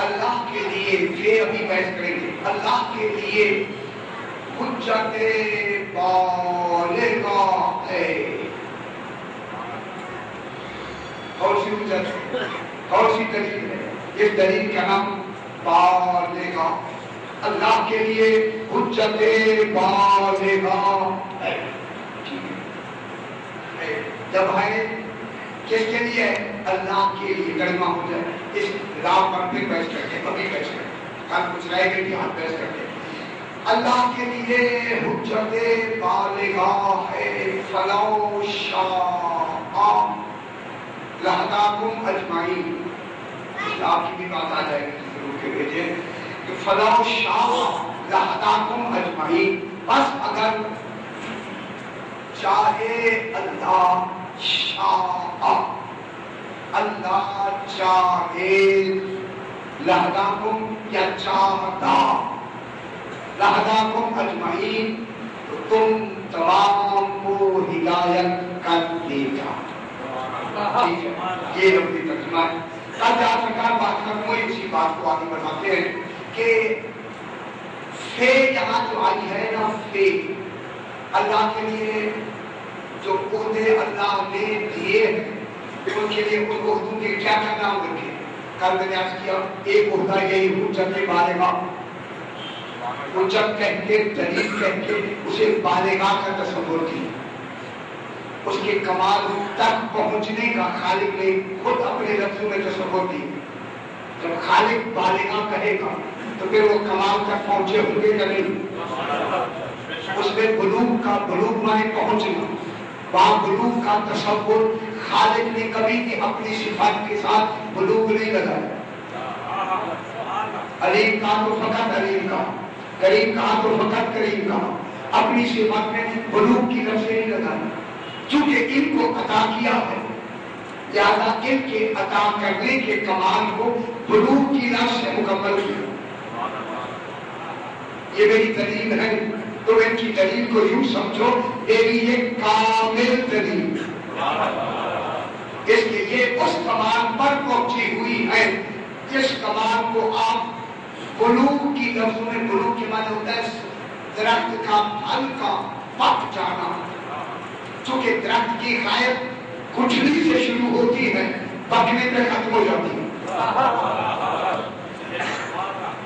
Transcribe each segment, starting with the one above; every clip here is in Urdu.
اللہ کے لیے یہ ابھی بحث کریں گے. اللہ کے لیے حجت بالغہ ہے. کون سی حجت ہے؟ کون سی دلیل ہے؟ اس دلیل کا نام بالغہ. اللہ کے لیے حجت بالغہ ہے. جب ہے کس کے لیے؟ اللہ کے لیے. کلمہ ہو جائے اس راہ پر پھر بحث کرتے ہیں. ابھی بحث کرتے ہیں. کل کچھ رہ گئی ہاتھ بحث کرتے ہیں. اللہ کے لیے حجت بالغہ ہے. فلو شاء لہداکم اجمعین. آپ کی بھی بات آ جائے گی ضرور کے بھیجے کہ فلو شاء لہداکم اجمعین. بس اگر چاہے اللہ شاء اللہ چاہے لہداکم یا چاہتا لہداکم اجمعین تو تم تمام کو ہدایت کر دے گا. یہ اپنی ترجمہ ہے. اب جہاں سرکار بات کروں اسی بات کو آگے بڑھاتے ہیں کہ فے یہاں جو آئی ہے نا فے اللہ کے لیے جو عہدے اللہ نے دیے ہیں ان کے لیے ان عہدوں کے کیا کیا نام رکھے. کل میں نے عرض کیا ایک عہدہ یہی حجت بالغہ. حجت کہہ کے دلیل کہہ کے اسے بالغہ کا تصور کیا. اس کے کمال تک پہنچنے کا خالق نے خود اپنے لفظوں میں تصور کی. جب خالق بالغہ کہے گا تو پھر وہ کمال تک پہنچے ہوں گے یا نہیں؟ اس میں بلوغ کا بلوغ مانے پہنچنا وہاں بلوغ کا تصور خالق نے کبھی بھی اپنی صفات کے ساتھ بلوغ نہیں لگایا. علیم کا تو فقط علیم کا, کریم کا تو فقط کریم کا, اپنی صفات میں بلوغ کی لفظ نہیں لگایا. چونکہ ان کو عطا کیا ہے لہذا ان کے عطا کرنے کے کمال کو بلوغ کی لفظ سے مکمل کیا. یہ میری دلیل ہے تو ان کی دلیل کو یوں سمجھو میری یہ کامل دلیل اس لیے یہ اس کمال پر پہنچی ہوئی ہے جس کمال کو آپ بلوغ کی لفظوں میں بلوغ کے معنی ہوتا ہے درخت کا پھل کا پک جانا. چونکہ درخت کی خیر کچھلی سے شروع ہوتی ہے پکنے پہ ختم ہو جاتی ہے.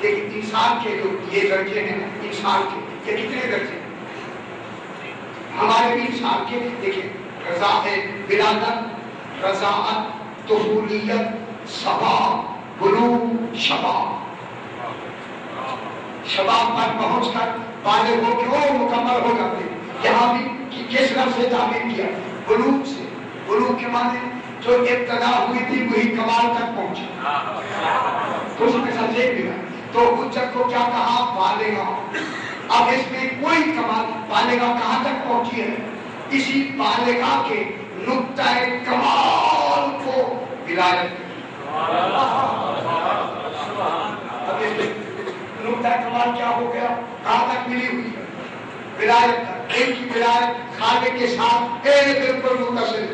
لیکن انسان کے جو یہ درجے ہیں انسان کے یہ کتنے درجے ہیں ہمارے بھی انسان کے دیکھیں رضا ہے ولادت رضاعت طفولیت صبا بلوغ شباب. شباب پر پہنچ کر بالغ ہو کے وہ مکمل ہو جاتے ہیں. یہاں بھی کس لفظ سے تعبیر کیا بلوغ سے. بلوغ کے معنی جو ابتدا ہوئی تھی وہی کمال تک پہنچی. تو اس کے ساتھ ایک بھی تو حجت کو کیا کہا بالغہ. اب اس میں کوئی کمال بالغہ کہاں تک پہنچی ہے اسی بالغہ کے نقطہ کمال کو ولایت. اب اس میں نقطہ کمال کیا ہو گیا کہاں تک ملی ہوئی ہے ولایت. ایک کی ولایت خالق کے ساتھ بالکل متصل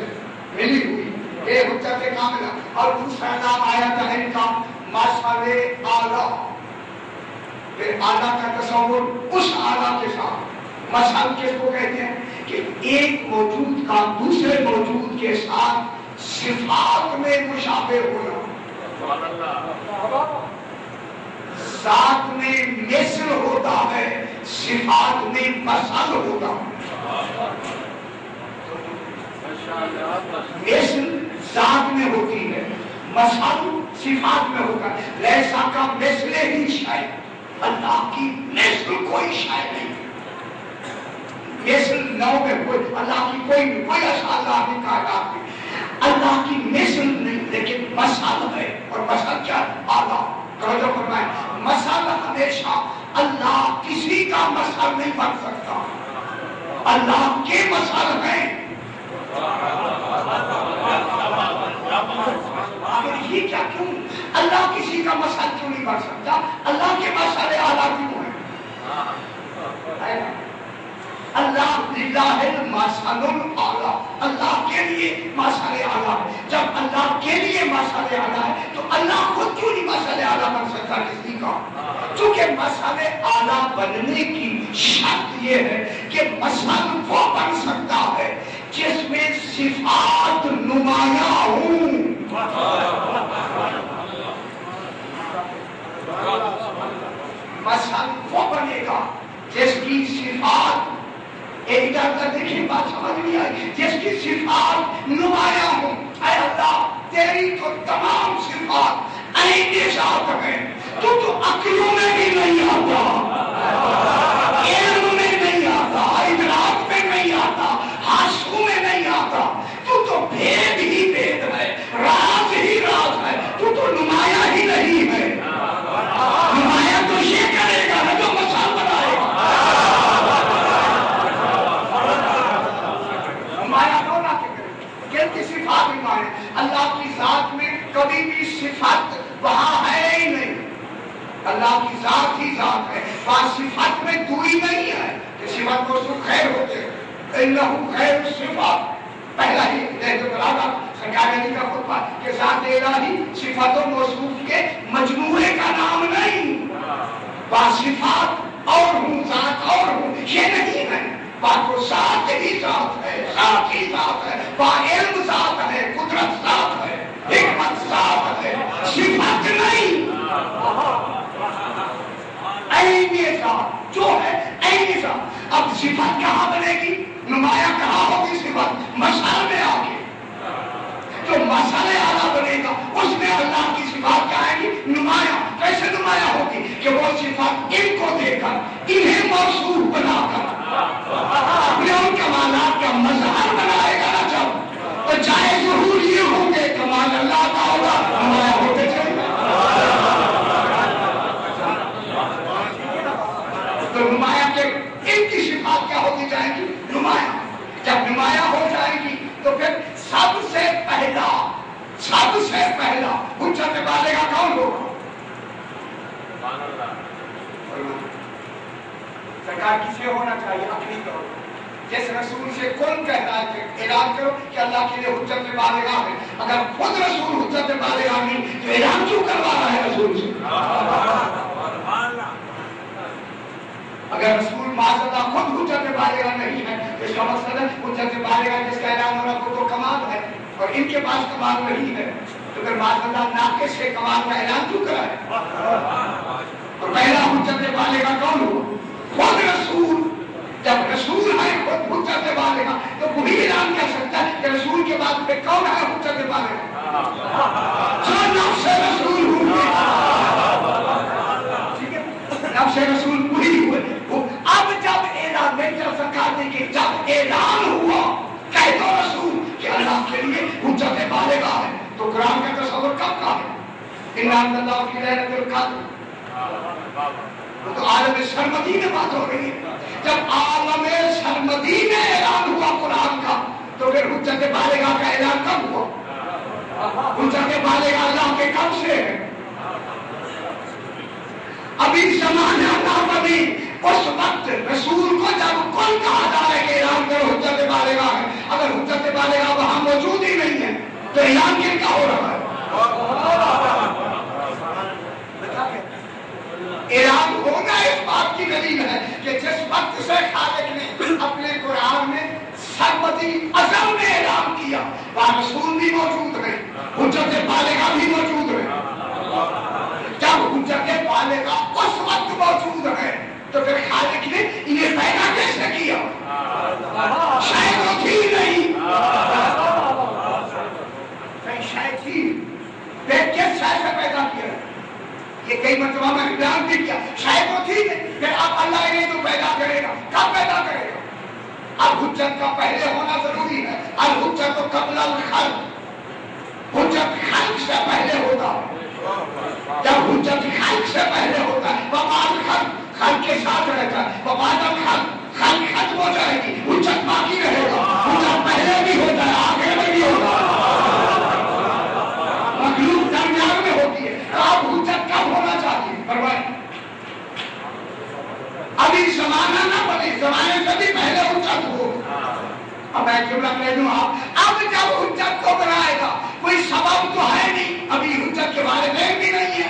ملی ہوئی یہ حجت کاملہ. اور دوسرا نام آیا تھا ان کا مثل اعلیٰ. پھر اعلیٰ کا تصور اس اعلیٰ کے ساتھ مثل کس کو کہتے ہیں کہ ایک موجود کا دوسرے موجود کے ساتھ صفات میں مشابہ ہونا. ذات میں مثل ہوتا ہے صفات میں مثل ہوتا ہے. مثل ذات میں ہوتی ہے مثل صفات میں ہوتا ہے. لیسا کا مثل ہی شاید اللہ کی مثل کوئی شاید نہیں. مثل نو میں کوئی اللہ کی کوئی ایسا اللہ نے کہا اللہ کی مثل نہیں لیکن مثل ہے. اور مثل کیا اعلیٰ توجہ فرمائے. مثل ہمیشہ اللہ کسی کا مثل نہیں بن سکتا. اللہ کے مثل ہیں. یہ کیا کیوں اللہ کسی کا مثل کیوں نہیں بن سکتا. اللہ کے مثل اعلیٰ کیوں ہے. اللہ للہ المثل الاعلیٰ. اللہ کے لیے مثل اعلیٰ ہے. جب اللہ کے لیے مثل اعلیٰ ہے تو اللہ خود کیوں نہیں مثل اعلیٰ بن والا بننے کی شرط یہ ہے کہ مثل وہ بن سکتا ہے جس میں صفات نمایاں ہوں. مثل وہ بنے گا جس کی صفات، ایک طرح دیکھیں بات سمجھ نہیں آئی، جس کی صفات نمایاں ہوں. اے اللہ تیری تو تمام صفات عین ذات ہیں، تو عقلوں میں بھی نہیں آتا، علم میں نہیں آتا، ادراک میں نہیں آتا، حاسوں میں نہیں آتا. تو بھید ہی بھید ہے، راز ہی راز ہے. تو نمایاں ہی نہیں ہے. نمایاں تو یہ کرے گا نا جو مثال بنائے گا. نمایاں تو نہ کرے گا. کسی صفات میں مانے اللہ کی ذات میں کبھی بھی صفت وہاں ہے ہی نہیں. اللہ کی ذات ہی ذات ہے، وہاں صفت میں دوری نہیں ہے کہ صفت موصوف خیر ہوتے ہیں. انہ خیر الصفات، پہلا ہی سرکار علی کا خطبہ کہ ذات الہی صفات و موصوف کے مجموعے کا نام نہیں. وہاں صفات اور ہوں، ذات اور ہوں، یہ نہیں ہے. وہاں کو ذات ہی ذات ہے، ذات ہی ذات ہے. وہاں علم ذات ہے، قدرت ذات ہے، حکمت ذات ہے، صفت نہیں. عین ذات جو ہے عین ذات. اب صفت کہاں بنے گی؟ نمایاں کہاں ہوگی صفت؟ مثال میں آگے جو مثال اعلیٰ بنے گا اس میں اللہ کی صفات کیا آئے گی؟ نمایاں. کیسے نمایاں ہوگی؟ کہ وہ صفات ان کو دے کر انہیں موصوف بنا کر اپنے ان کمالات کا مظہر بنائے گا نا. جب تو چاہے ظہور یہ ہوں گے کمال اللہ کا ہوگا، نمایاں ہوتے چلے گا. تو نمایاں کے ان کی صفات کیا ہوتی جائیں گی؟ نمایاں. جب نمایاں ہو جائے گی تو پھر سب سے پہلا حجت بالغہ کون ہوگا؟ سرکار کسے ہونا چاہیے؟ عقلی طور پر. جس رسول سے کون کہہ رہا ہے کہ اعلان کرو کہ اللہ کے لیے حجت بالغہ ہے. اگر خود رسول حجت بالغہ نہیں تو اعلان کیوں کروا رہا ہے رسول سے؟ اگر رسول معذرہ خود حجت بالغہ نہیں ہے تو اس کا مقصد ہے حجت بالغہ جس کا اعلان ہونا وہ تو کمال ہے اور ان کے پاس کمال نہیں ہے. تو پھر معذرہ ناقص سے کمال کا اعلان کیوں کرا ہے؟ تو پہلا حجت بالغہ کون ہوا؟ خود رسول. جب رسول ہے خود حجت بالغہ تو وہی اعلان کر سکتا ہے کہ رسول کے بعد پھر کون ہے حجت بالغہ؟ جو نفس رسول ہوئے. نفس رسول وہی ہوئے. اب جب اعلان میں سرکار نے کہ جب اعلان ہوا کہہ دو رسول کہ اللہ کے لیے حجت بالغہ ہے تو قرآن کا تصور کب کا ہے؟ اِنَّا انزَلْنَاهُ فِي لَيْلَةِ الْقَدْرِ. تو عالم سرمدی میں بات ہو رہی ہے. جب عالم سرمدی میں اعلان ہوا قرآن کا تو پھر حجت بالغہ کا اعلان کب ہوا؟ حجت بالغہ اللہ کے کب سے ہے؟ ابھی زمانہ نہ بنی اس وقت رسول کو جب کون کہا جا رہا ہے کہ اعلان کرو حجت بالغہ ہے. اگر حجت بالغہ وہاں موجود ہی نہیں ہے تو اعلان کن کا ہو رہا ہے؟ اعلان ہونا اس بات کی دلیل ہے کہ جس وقت سے خالق نے اپنے قرآن میں سرمدی ازل میں اعلان کیا وہاں رسول بھی موجود ہے، حجت بالغہ بھی موجود ہے. جب حجت بالغہ اس وقت موجود ہے تو پھر خالق نے انہیں پیدا کیسے کیا؟ شاید وہ تھی نہیں، شاید تھی پھر کس شاید سے پیدا کیا؟ یہ کئی مرتبہ میں بیان بھی کیا. شاید وہ تھی نہیں، پھر اب اللہ انہیں تو پیدا کرے گا. کب پیدا کرے گا؟ اب حجت کا پہلے ہونا ضروری ہے. الحجت قبل الخلق، حجت خلق سے پہلے ہوتا ہے. جب حجت خلق سے پہلے ہوتا ہے وبعد خلق، خلق کے ساتھ رہتا ہے. وبعد الخلق، خلق ختم ہو جائے گی، حجت باقی رہے گا. حجت پہلے بھی ہوتا ہے آخر میں بھی ہوتا ہے، مخلوق درمیان میں ہوتی ہے. اب حجت کب ہونا چاہیے؟ فرمائیں. ابھی زمانہ نہ بنے، زمانے سے بھی پہلے حجت ہو. اب میں جملہ کہہ دوں آپ، اب جب حجت کو بنائے گا کوئی سبب تو ہے نہیں، ابھی حجت کے بارے میں بھی نہیں ہے.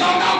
14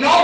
9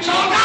14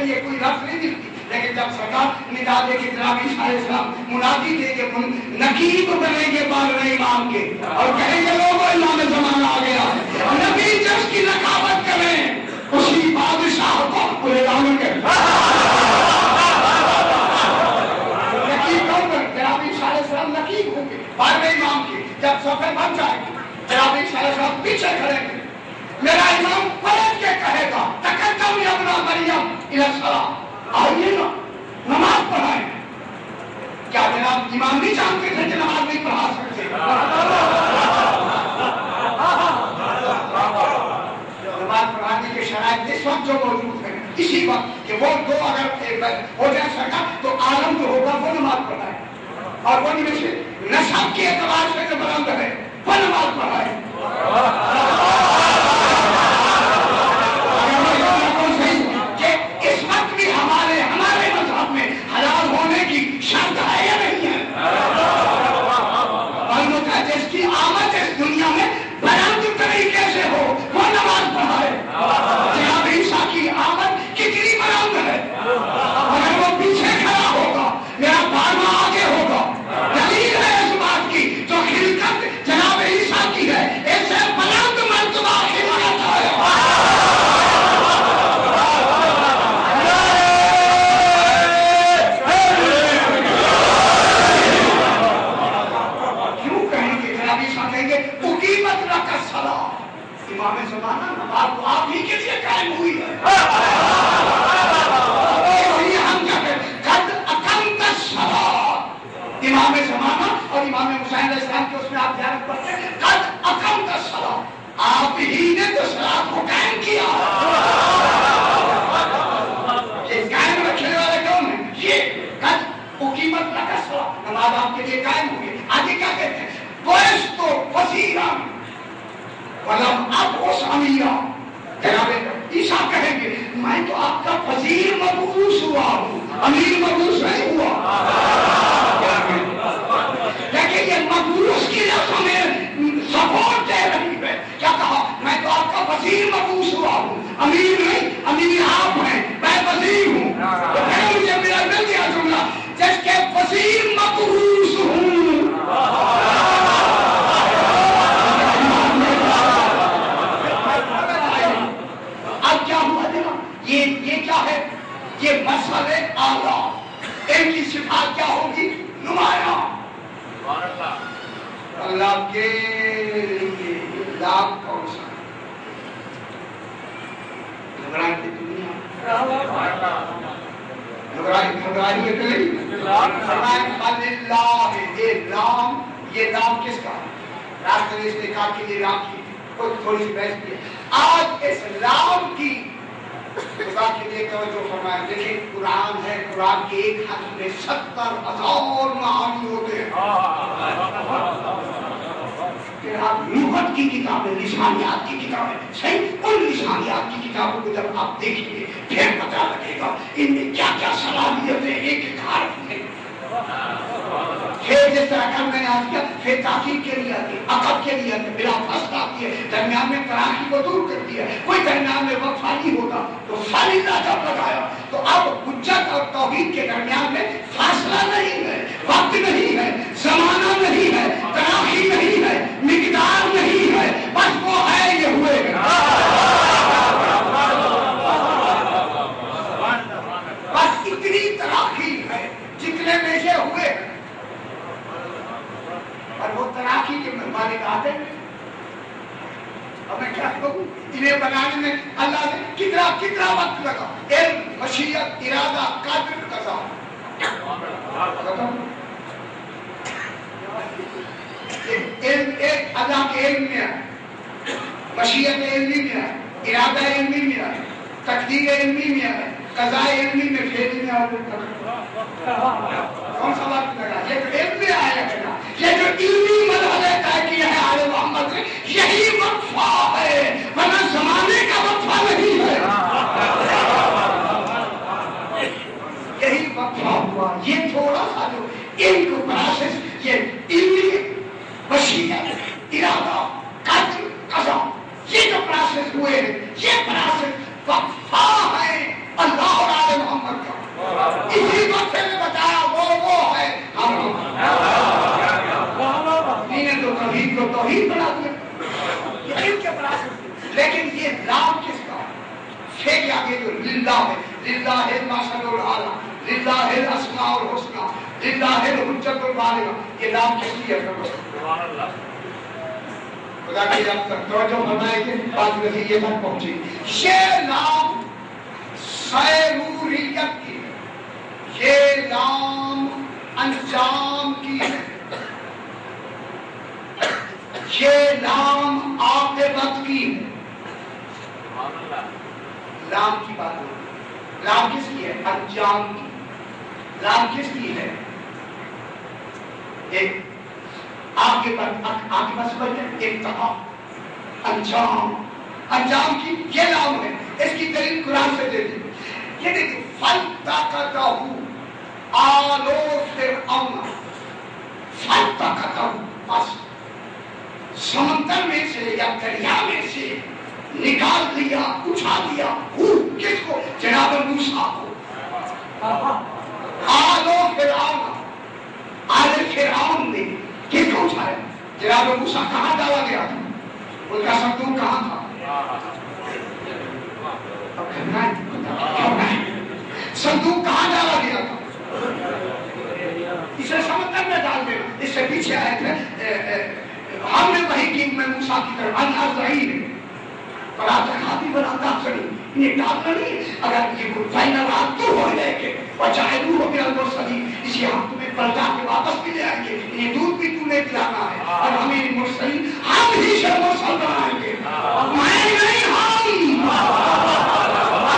کے لیے کوئی لفظ نہیں ملتی. لیکن جب سرکار ندا دے کے جناب عیسیٰ علیہ السلام منادی دے کے نقیب بنیں گے بارہویں امام کے اور کہیں گے لوگوں امام زمانہ آ گیا ہے, نبی جس کی نقابت کریں اسی بادشاہ کو پورے دامن کے نقیب کون کر جناب عیسیٰ علیہ السلام نقیب ہوں گے بارہویں امام کے. جب صفحے بن جائے گی جناب عیسیٰ علیہ السلام پیچھے کھڑیں گے, میرا امام پلٹ کے کہے گا تقدم یا ابن مریم الی الصلاۃ, آئیے نا نماز پڑھائیں. کیا جناب امام نہیں جانتے تھے کہ نماز نہیں پڑھا سکتے؟ نماز پڑھانے کے شرائط اس وقت جو موجود ہیں اسی وقت کہ وہ دو اگر ہو جائے سرکار تو عالم جو ہوگا وہ نماز پڑھائے, اور وہ میں سے نسب کے اعتبار سے جو بلند ہے وہ نماز پڑھائے. اس وقت بھی ہمارے مذہب میں حلال ہونے کی شرط ہے یا نہیں ہے؟ اور جس کی آمد اس دنیا میں بلند طریقے سے ہو وہ نماز پڑھائے. جناب عیسیٰ کی آمد کتنی بلند ہے, اگر وہ پیچھے کھڑا ہوگا میرا بارواں آگے ہوگا. دلیل ہے اس بات کی جو خلقت جناب عیسیٰ کی ہے اس سے بلند مرتبہ خلقت ہے. امام زمانہ نماز تو آپ ہی کے لیے قائم ہوئی ہے. ہم کیا کہتے قد اقمت الصلاۃ, امام زمانہ اور امام حسین علیہ السلام کے اس میں آپ زیارت پڑھتے ہیں قد اقمت الصلاۃ, آپ ہی نے تو صلاۃ کو قائم کیا. یہ قائم رکھنے والے کون ہیں؟ یہ قد اقیمت لک الصلاۃ, نماز آپ کے لیے قائم ہوئی. آگے کیا کہتے ہیں؟ وَإِسْتُ وَزِيرًا وَلَمْ أَبْعُثْ أَمِيرًا, جناب عیسیٰ کہیں گے میں تو آپ کا وزیر مبعوث ہوا ہوں, امیر مبعوث نہیں ہوا. لیکن یہ مبعوث کی لفظ ہمیں سپورٹ دے رہی ہے. کیا کہا؟ میں تو آپ کا وزیر مبعوث ہوا ہوں, امیر نہیں, امیر آپ ہیں, میں وزیر ہوں. تو پھر مجھے میرا مل گیا جملہ جس کے وزیر مبعوث ہوں. یہ کیا ہے؟ یہ مسئلہ اعلیٰ, ان کی صفات کیا ہوگی؟ نمایاں. اللہ کے لاب کون سا گھبرائی کی دنیا گھبرائی ہے کہ نہیں؟ یہ نام کس کا ہے؟ راستے اس نے کہا کہ یہ نام کی تھوڑی سی بحث کی. آج اس نام کی خدا کے لیے توجہ فرمائیں. دیکھیں قرآن ہے, قرآن کے ایک حرف میں 70,000 معانی ہوتے ہیں. پھر آپ لغت کی کتابیں, لسانیات کی کتابیں, صحیح ان لسانیات کی کتابوں کو جب آپ دیکھیں گے پھر پتہ لگے گا ان میں کیا کیا صلاحیتیں ایک ایک حرف میں. پھر جس طرح کر میں نے آج کیا, پھر تاخیر کے لیے آتی ہے, عقب کے لیے آتی ہے, بلا فصل آتی ہے, درمیان میں تراخی کو دور کر دیا. کوئی درمیان میں وقت خالی ہوتا تو فاریدہ جب لگایا. تو اب حجت اور توحید کے درمیان میں فاصلہ نہیں ہے, وقت نہیں ہے, زمانہ نہیں ہے, تراخی نہیں ہے, مقدار نہیں ہے, بس وہ ہے یہ ہوئے. بس اتنی تراخی ہے جتنے میں یہ ہوئے. اور وہ تراخی کے مالک آتے ہیں. اب میں کیا کہوں, انہیں بنانے میں اللہ نے کتنا وقت لگا. علم, مشیت, ارادہ, قدر, قضا. اللہ کے علم میں ہے, مشیت علمی میں ہے, ارادہ علمی میں ہے, تقدیر علمی میں ہے, قضاء علمی میں, پھیلی میں. کون سا وقت لگا؟ یہ تو علم میں آیا ہے نا. یہ جو علمی مرحلے طے کیا ہے آل محمد نے, یہی وقفہ ہے, ورنہ زمانے کا وقفہ نہیں ہے. یہی وقفہ ہوا. یہ تھوڑا سا جو علم کو پروسیس, یہ علمی مشیت, ارادہ, قدر, قضا, یہ جو پروسیس ہوئے ہیں, یہ پروسیس وقفہ ہے. اللہ اور عالم آگے جو للہ ہے، للہ المثل الاعلی، للہ الاسماء الحسنی، للہ الحجت البالغہ، یہ نام کس کی ہے؟ سبحان اللہ۔ خدا کی جب تک توجہ فرمائے کہ بات نتیجے تک پہنچی، یہ نام سیروریت کی ہے، یہ نام انجام کی ہے، یہ نام عاقبت کی ہے۔ لام کی بات نہیں، لام کس کی ہے؟ انجام کی۔ لام کس کی ہے؟ ایک عاقبت، عاقبت سمجھتے ہیں، انتہا، انجام، انجام کی یہ نام ہے۔ اس کی دلیل قرآن سے دے دی، یہ دیکھیں فَالْتَقَطَهُ آلُ فِرْعَوْنَ، فَالْتَقَطَهُ، بس سمندر میں سے یا دریا میں سے نکال لیا، اٹھا لیا، کس کو؟ جناب موسیٰ کو۔ آلو فرعون، آل فرعون نے کس کو اٹھایا؟ جناب موسیٰ کہاں ڈالا گیا تھا؟ ان کا صندوق کہاں تھا؟ صندوق کہاں ڈالا گیا تھا؟ اسے سمندر میں ڈال دینا۔ اس سے پیچھے آئے تھے ہم نے وہی کی میں موسیٰ کی طرف انحضرین بڑا تخاطی بنا داخلی انہیں ڈالنا نہیں، اگر یہ کوئی فائنل رات تو ہو لے کے وجائلو ہو گیا المرسلین، اسی ہم تمہیں پلٹا کے واپس بھی لے آئیں گے، یہ دودھ بھی تو نے پلانا ہے، اور ہمیں مرسلین ہم ہی سے مرسل بنائیں گے، میں نہیں ہم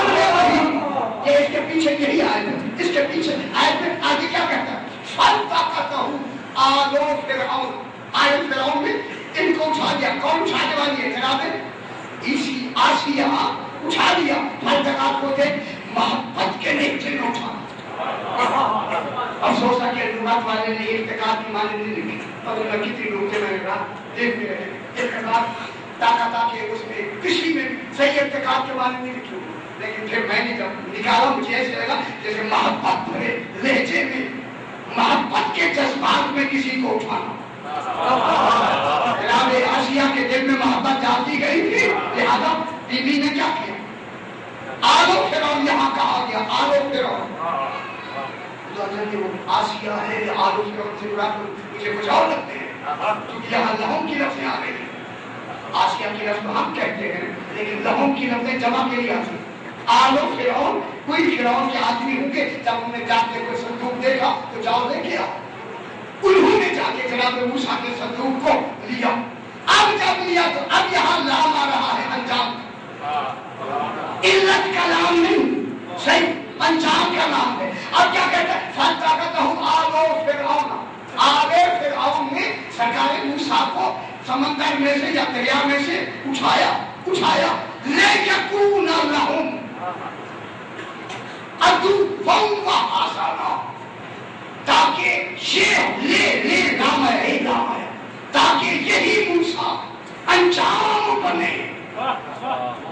نے وہی۔ یہ اس کے پیچھے یہی آیت ہے، اس کے پیچھے آیت میں آگے کیا کہتا ہے؟ فَالْتَقَطَهُ آلُ فِرْعَوْنَ، آل فرعون نے ان کو اٹھا دیا۔ کون اٹھانے والی ہے؟ جناب آسیہ اٹھا لیا۔ فالتقاط کو تھے محبت کے نیچے میں اٹھا۔ افسوس ہے کہ لغت والے نے ارتقاط کی معنی نہیں لکھی، اور ان کتنی لوگ میں نے رات دیکھتے رہے ارتقاط طاقت کے اس میں کسی میں صحیح ارتقاط کے معنی نہیں لکھی، لیکن پھر میں نے جب نکالا مجھے ایسے لگا جیسے محبت بھرے لہجے میں، محبت کے جذبات میں کسی کو اٹھانا۔ جناب آسیہ کے دل میں محبت جاتی گئی تھی، لہذا بی بی نے کیا کیا؟ آلو فرعون یہاں کہا گیا، آلو فرعون۔ تو اگر وہ آسیہ ہے یا آلو فرعون سے مراد مجھے کچھ اور لگتے ہیں، کیونکہ یہاں لہم کی لفظیں آ رہی ہیں۔ آسیہ کی لفظ ہم کہتے ہیں، لیکن لہم کی لفظیں جمع کے لیے آتی ہیں۔ آلو فرعون کوئی فرعون کے آدمی ہوں گے، جب انہوں نے جا کے کوئی صندوق دیکھا تو جاؤ لے کے آؤ، انہوں نے جا کے جناب موسیٰ کے صندوق کو لیا۔ اب جب لیا تو اب یہاں لام آ رہا ہے، انجام، علت کا نام نہیں، صحیح انجام کا نام ہے۔ اب کیا کہتا ہے؟ فَالْتَقَطَهُ آلُ فِرْعَوْنَ، آل فرعون نے سرکار موسیٰ کو سمندر میں سے یا دریا میں سے اٹھایا لِيَكُونَ لَهُمْ عَدُوًّا وَحَزَنًا، تاکہ یہ لے نام ہے تاکہ یہی موسیٰ انجام بنے،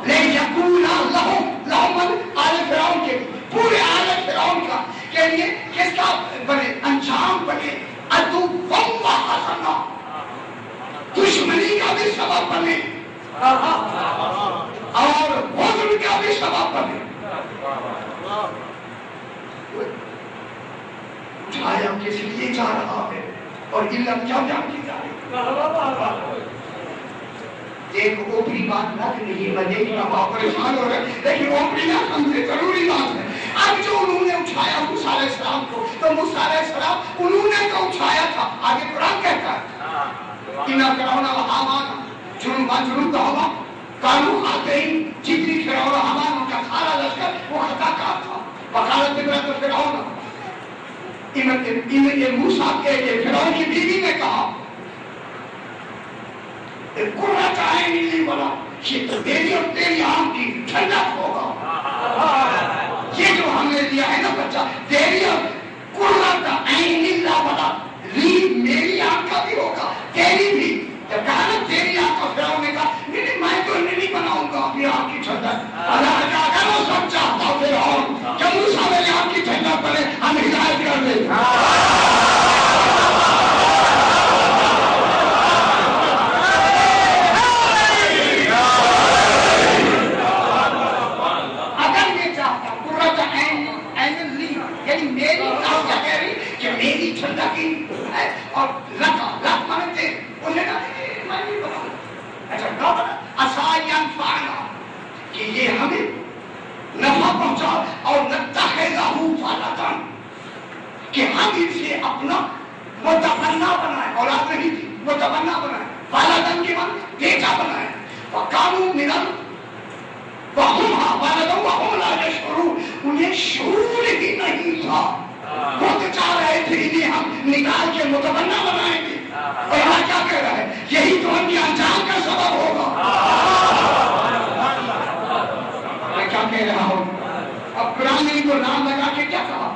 لِيَكُونَ لَهُمْ آل فرعون کے لیے، پورے آل فرعون کا کے لیے کس کا بنے؟ انجام بنے، عَدُوًّا وَحَزَنًا، دشمنی کا بھی سبب بنے اور حزن کا بھی سبب بنے۔ اٹھایا کس لیے جا رہا ہے اور علت کیا جان کی جا رہی ہے؟ ایک اوپری بات نہ کہ نہیں، میں دیکھنا بہت پریشان ہو رہا ہے، لیکن اوپری نہ سمجھے، ضروری بات ہے۔ اب جو انہوں نے اٹھایا موسیٰ علیہ السلام کو، تو موسیٰ علیہ السلام انہوں نے تو اٹھایا تھا، آگے قرآن کہتا ہے اِنَّ فِرْعَوْنَ وَحَامَانَ جُنُودًا كانوا خاطئين، جتنی فرعون و حامان ان کا سارا لشکر وہ خطا کار تھا۔ وقالت امرأة فرعون، موسیٰ کے فرعون کی بیوی نے کہا قرۃ عین لی ولک، یہ تو میری اور تیری آنکھ کی ٹھنڈک ہوگا، یہ جو ہم نے دیا ہے نا بچہ، تیری اور قرۃ عین لی ولک، لی میری آنکھ کا بھی ہوگا تیری بھی۔ جب کہا نا تیری آنکھ کا، فرعون نے کہا نہیں میں تو نہیں بناؤں گا اپنی آنکھ کی ٹھنڈک۔ اللہ نے کہا اگر وہ سب چاہتا فرعون کہ موسیٰ میری آنکھ کی ٹھنڈک بنے، ہم ہدایت کر دیں۔ پہنچا اور نتخذہ ولدن کہ ہم اسے اپنا متبنہ بنائے، اولاد نہیں تھی متبنہ بنائے، ولدن کے بعد بیٹا بنائے، وقالوا من وهم ولدن وهم لا يشعرون، انہیں شعور ہی نہیں تھا، وہ تو چاہ رہے تھے انہیں ہم نکال کے متبنہ بنائیں گے، اور یہاں کیا کہہ رہا ہے یہی تو ان کے انجام کا سبب ہوگا۔ میں کیا کہہ رہا ہوں، اب قرآن نے ان کو نام لگا کے کیا کہا،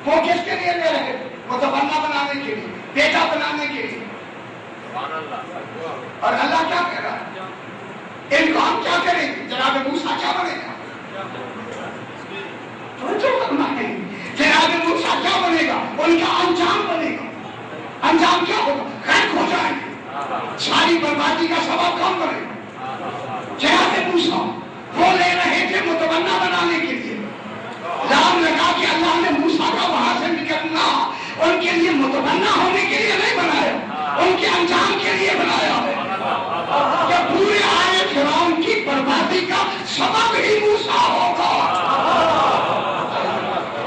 وہ کس کے لیے لے رہے تھے؟ متبنہ بنانے کے لیے، بیٹا بنانے کے لیے۔ اور اللہ کیا کہہ رہا ہے ان کو ہم کیا کریں گے؟ جناب موسیٰ کیا بنے گا؟ توجہ کرنا ہے، جناب موسیٰ کیا بنے گا؟ ان کا انجام بنے گا۔ انجام کیا ہوگا؟ غرق ہو جائیں گے، ساری بربادی کا سبب کون بنے گا؟ جناب موسیٰ وہ لے رہے تھے متبنہ بنانے کے لیے، لام لگا کہ اللہ نے موسیٰ کا وہاں سے نکلنا ان کے لیے متبنہ ہونے کے لیے نہیں بنایا، ان کے انجام کے لیے بنایا ہے کہ پورے آئے فرعون کی بربادی کا سبب ہی موسیٰ ہوگا۔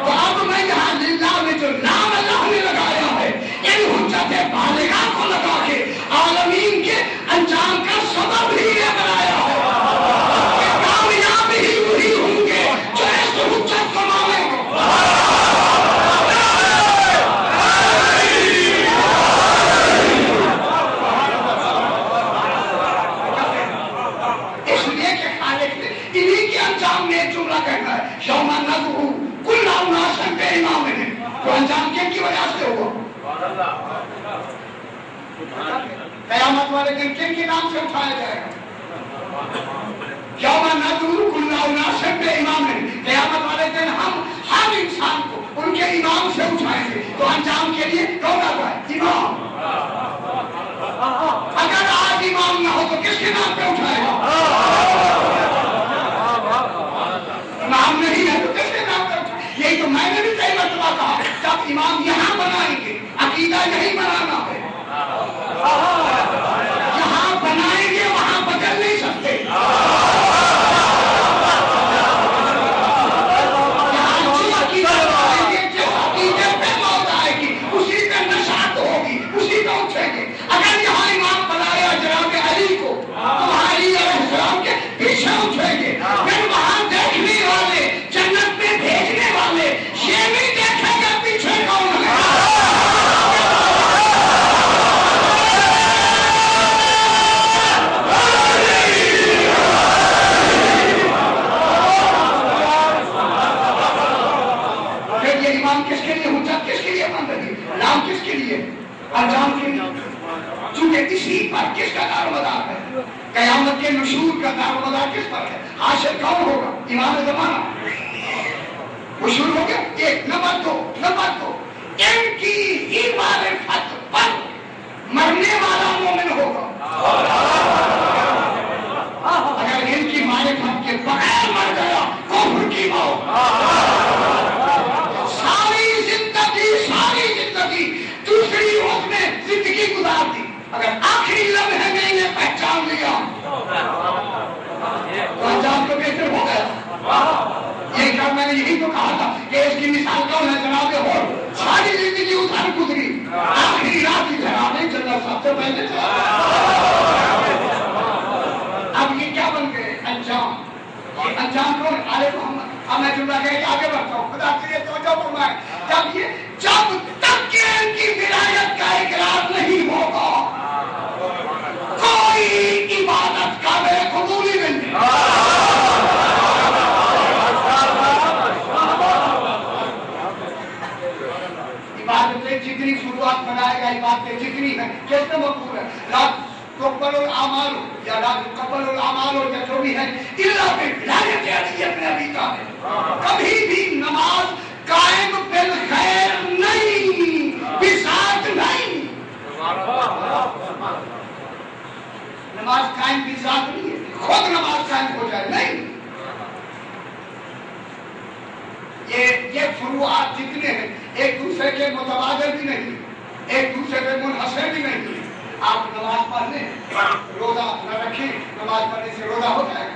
تو اب میں یہاں للہ میں جو نام اللہ نے لگایا ہے ان حجت بالغہ کو لگا کے عالمین کے انجام کا سبب ہی یہ بنایا ہے کہ کامیاب ہی وہی ہوں گے جو اس حجت کو مانیں گے۔ انہی کے انجام میں ایک جملہ کہنا ہے یوم ندعو کل اناس بإمامہم، تو انجام کن کی وجہ سے ہوا؟ قیامت والے دن کن کے نام سے اٹھایا جائے گا؟ یوم ندعو کل اناس بإمامہم، قیامت والے دن ہم ہر انسان کو ان کے امام سے اٹھائیں گے، تو انجام کے لیے کون آتا ہے؟ امام۔ اگر آج امام نہ ہو تو کس کے نام پہ اٹھائے گا؟ امام نہیں ہے تو کس کے نام پہ اٹھائے؟ یہی تو میں نے بھی کئی مرتبہ کہا، جب امام یہاں بنائیں گے عقیدہ یہی بنانا ہے، یہاں بنائیں گے وہاں بدل نہیں سکتے، یہاں جو عقیدہ بنائیں گے جس عقیدے پہ موت آئے گی اسی پہ نشاط ہوگی، اسی پہ اٹھیں گے۔ اگر یہاں امام بنایا جناب علی کو تو وہاں علی علیہ السلام کے پیچھے اٹھیں گے، پھر وہاں دیکھنے والے جنت میں بھیجنے والے یہ نہیں دیکھیں گے پیچھے کون ہے۔ پھر یہ امام کس کے لیے، حجت کس کے لیے بن رہی، نام کس کے لیے، انجام کے لیے، چونکہ اسی پر کس کا دار مدار ہے، قیامت کے نشور کا دار مدار کس پر ہے، حاشر کون ہوگا؟ امام زمانہ مشہور ہو گیا۔ ایک نمبر دو ان کی ہی معرفت پر مرنے والا مومن ہوگا، اگر ان کی معرفت کے بغیر مر گیا کفر کی موت، ساری زندگی دوسری اس نے زندگی گزار دی، اگر آخری لمحے میں انہیں پہچان لیا تو انجام تو بہتر ہو گیا۔ یہ کیا میں نے یہی تو کہا تھا کہ اس کی مثال کون ہے؟ جناب ہو ساری زندگی ادھر گزری، آخری رات کی جناب جنت سب سے پہلے چلا۔ اب یہ کیا بن گئے؟ انجام۔ یہ انجام کون؟ آل محمد۔ اب میں جملہ کہہ کے آگے بڑھتا ہوں، خدا سے یہ توجہ فرمائے، جب تک کہ ان کی ولایت کا اقرار نہیں ہوگا کوئی عبادت قابل قبول ہی نہیں۔ عبادتیں جتنی شروعات بنائے گا، عبادتیں جتنی ہیں کس میں مقبول ہے، لا تقبل الاعمال یا لا تقبل الاعمال یا جو بھی ہے الا بولایت علی ابن ابی طالب، کبھی بھی نماز قائم بالخیر نہیں، بذات نہیں، نماز قائم بذات نہیں ہے، خود نماز قائم ہو جائے نہیں۔ یہ فروعات جتنے ہیں ایک دوسرے کے متبادل بھی نہیں، ایک دوسرے کے منحصر بھی نہیں۔ آپ نماز پڑھ لیں روزہ نہ رکھیں، نماز پڑھنے سے روزہ ہو جائے گا؟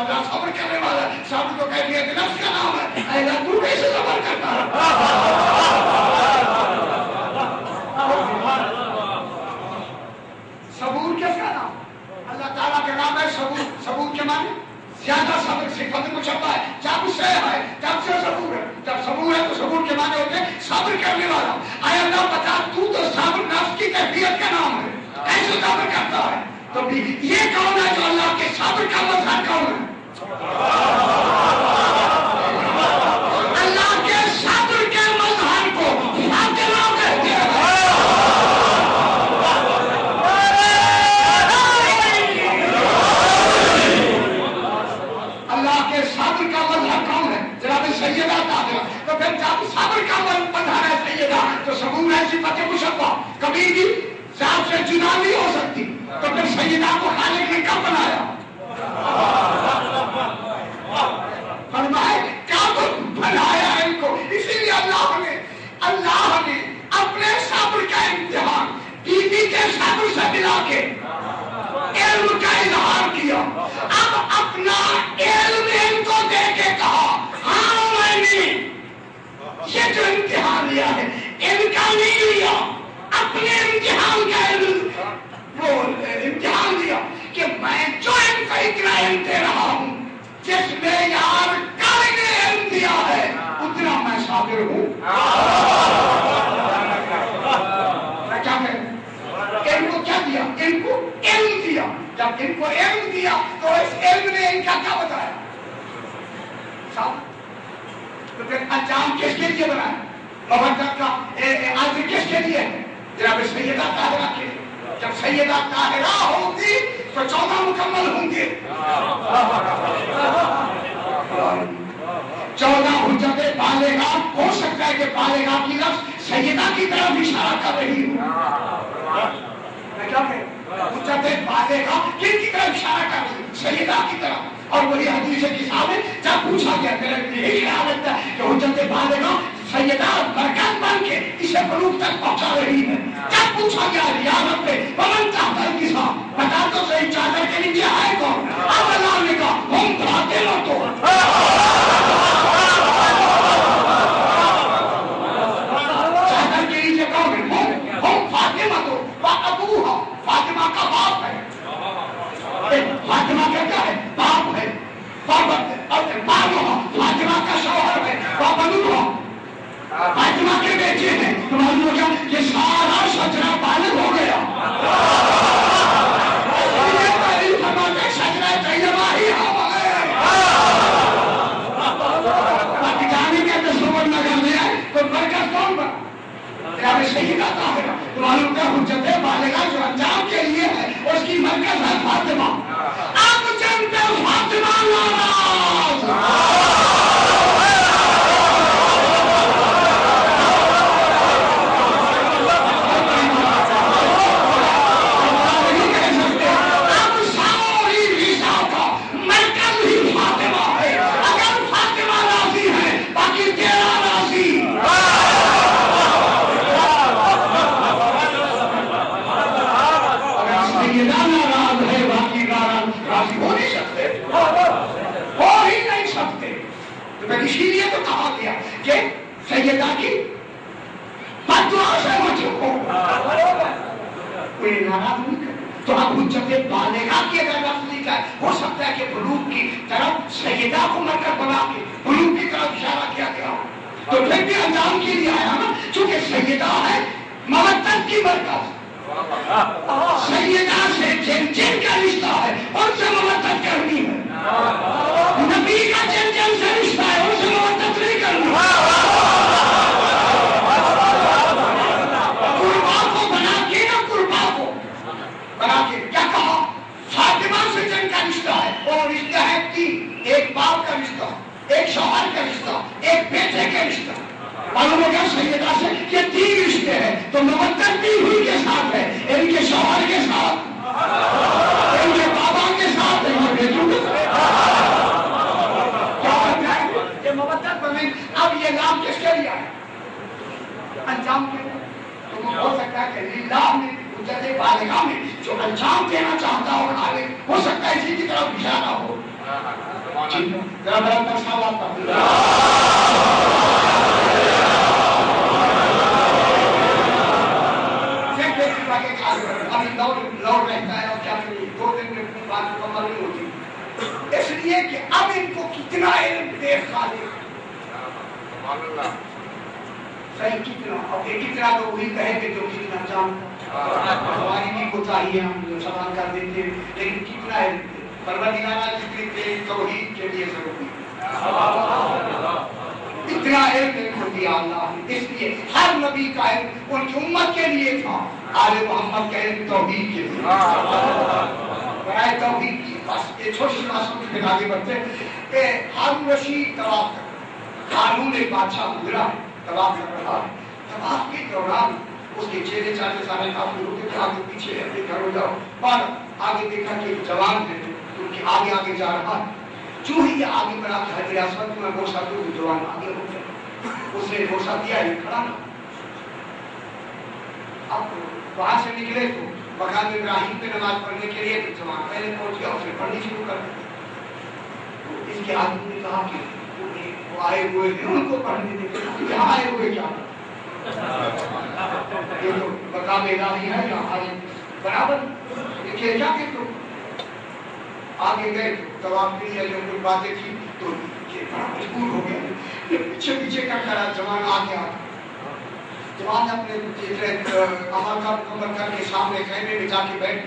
اللہ صبر کرنے والا ہے. صبر تو کیفیت نفس کا نام ہے. اے اللہ تو کیسے صبر کرتا ہے؟ صبور کس کا نام؟ اللہ تعالیٰ کا نام ہے صبور. صبور کے معنی زیادہ صبر صفت مشبہ ہے. جب سے ہے تب سے صبور ہے. جب صبور ہے تو صبور کے معنی ہوتے ہیں صبر کرنے والا. اے اللہ بتا تو صبر نفس کی کیفیت کا نام ہے. کیسے صبر کرتا ہے؟ تو یہ کون ہے جو اللہ کے صبر کا مظہر کون ہے؟ اللہ کے صبر کے مظہر کو فاطمہ کہتے ہیں. اللہ کے صبر کا مظہر کون ہے؟ جناب سیدہ طاہرہ. تو پھر جب صبر کا مظہر ہے سیدہ تو صبور ہے صفت مشبہ. کبھی بھی ذات سے جدا نہیں ہو سکتی. تو پھر سیدہ کو خالق نے کب بنایا؟ فرمائے کب بنایا ان کو. اسی لیے اللہ نے اپنے صبر کا امتحان بی بی کے صبر سے ملا کے علم کا اظہار کیا. اب اپنا علم ان کو دے کے کہا ہاں میں نے یہ جو امتحان لیا ہے ان کا نہیں لیا, اپنے امتحان کا علم وہ امتحان لیا کہ میں جو ان کو اتنا علم دے رہا ہوں جس میں یار کل نے علم دیا ہے اتنا میں صابر ہوں. میں کیا کروں؟ ان کو کیا دیا؟ ان کو علم دیا. جب ان کو علم دیا تو اس علم نے ان کا کیا بتایا؟ تو پھر انجام کس کے لیے بنایا؟ مبارک کا آج کس کے لیے ہے؟ جناب سیدہ طاہرہ کے. جب سیدہ طاہرہ ہوگی تو 14 مکمل ہوں گے. 14 حجت بالغہ. ہو سکتا ہے کہ بالغہ کی لفظ سیدہ کی طرف اشارہ کر رہی ہوں. میں کیا کہوں؟ حجت بالغہ کن کی طرف اشارہ کر رہی ہوں؟ سیدہ کی طرف. اور وہی حدیث کتاب ہے جب پوچھا گیا میرا یہی خیال رکھتا ہے کہ حجت بالغہ سیدہ برکت بن کے اسے بلوغ تک پہنچا رہی ہے. جب پوچھا گیا ریاضت پہ ومن تحت الکساء بتا تو صحیح چادر کے نیچے ہے کون؟ اب اللہ نے کہا ہم فاطمہ تو. چادر کے نیچے کون ہے؟ ہم فاطمہ تو. ابوہا فاطمہ کا باپ ہے. فاطمہ کا کیا ہے؟ باپ ہے. فاطمہ کا شوہر ہے. فاطمہ کے بیٹے ہیں. تمہاری وجہ یہ سارا شجرہ بالغ ہو گیا. شجرہ طیبہ ہی ہم ہے. پاکستانی کے تصور نہ کر دیا تو برکت کون پر؟ جناب سیدہ طاہرہ. تمہاری کا حجت بالغہ جو انجام کے لیے ہے اس کی مرکز ہے فاطمہ. اب جن پہ فاطمہ ناراض اسی لیے تو کہا گیا کہ سیدہ کی بددعا سے مت رکو. کوئی ناراض نہیں کرے. تو اب حجت بالغہ کی اگر لفظ لکھا ہے ہو سکتا ہے کہ بلوغ کی طرف سیدہ کو مرکز بنا کے بلوغ کی طرف اشارہ کیا گیا ہو. تو پھر بھی انجام کے لیے آیا نا چونکہ سیدہ ہے مودت کی مرکز. سیدہ سے جن کا رشتہ ہے ان سے مودت کرنی ہے. نبی کا جن سے رشتہ ہے ان سے مودت نہیں کرنا. قربا کو بنا کے نا قربا کو بنا کے کیا کہا؟ فاطمہ سے جن کا رشتہ ہے. اور رشتہ ہے تین. ایک باپ کا رشتہ, ایک شوہر کا رشتہ, ایک بیٹے کا رشتہ. معلوم ہو گیا سیدہ سے یہ تین رشتے ہیں. تو مودت بھی ہوئی کے ساتھ ہے, ان کے شوہر کے ساتھ, ان کے بابا کے ساتھ, ان کے بیٹوں کے ساتھ. کیا کرنا ہے یہ مودت بنے. اب یہ نام کس کے لیے ہے؟ انجام کے لیے. تو ہو سکتا ہے کہ اللہ نے حجت بالغہ میں جو انجام دینا چاہتا ہو ہو سکتا ہے اسی کی طرف اشارہ ہو. ذرا بڑا ترسالات ابھی لوٹ رہتا ہے اور کیا کریے 2 دن میں بات مکمل نہیں ہوتی، اس لیے کہ اب ان کو کتنا علم دے خالق صحیح کتنا، اور کتنا تو وہی کہے کہ جو کتنا جانتا ہماری بھی کوتاہی ہے، ہم سوال کر دیتے ہیں، لیکن کتنا علم دے پروردگارہ جتنی تیز توحید کے لیے ضروری اتنا علم ان کو دیا اللہ نے، اس لیے ہر نبی کا علم ان کی امت کے لیے تھا، آل محمد کا علم توحید کے لیے برائے توحید کی بس یہ چھوٹی باتوں کی پھر آگے بڑھتے کہ ہارون رشید طواف کر ہارون ایک بادشاہ گزرا طواف کر رہا ہے، طواف کے دوران اس کے چہرے چاہتے سارے کافی ہوتے تھے، آگے پیچھے اپنے گھر ہو جاؤ، پر آگے دیکھا کہ جوان ہے ان کے آگے آگے جا رہا ہے، جو ہی یہ آگے بڑھا کہ حجر اسود کو میں بوسہ دوں جوان آگے ہو گیا، اس نے بوسہ دیا ہے کھڑا نہ، اب وہاں سے نکلے تو مقام ابراہیم پہ نماز پڑھنے کے لیے جوان پہلے پہنچ گیا، اسے پڑھنی شروع کر دی، تو اس کے آدمی نے کہا کہ وہ آئے ہوئے ہیں ان کو پڑھنے دیں، یہاں آئے ہوئے کیا یہ تو مقام الہی ہے یہاں برابر دیکھیے کیا کہ تو آگے گئے طواف کے لیے جو کوئی باتیں تھی تو یہ بڑا مجبور ہو گیا، پیچھے پیچھے کا کھڑا جوان آگے آ جوان اپنے عمل کا مکمل کر کے سامنے خیمے میں جا کے بیٹھ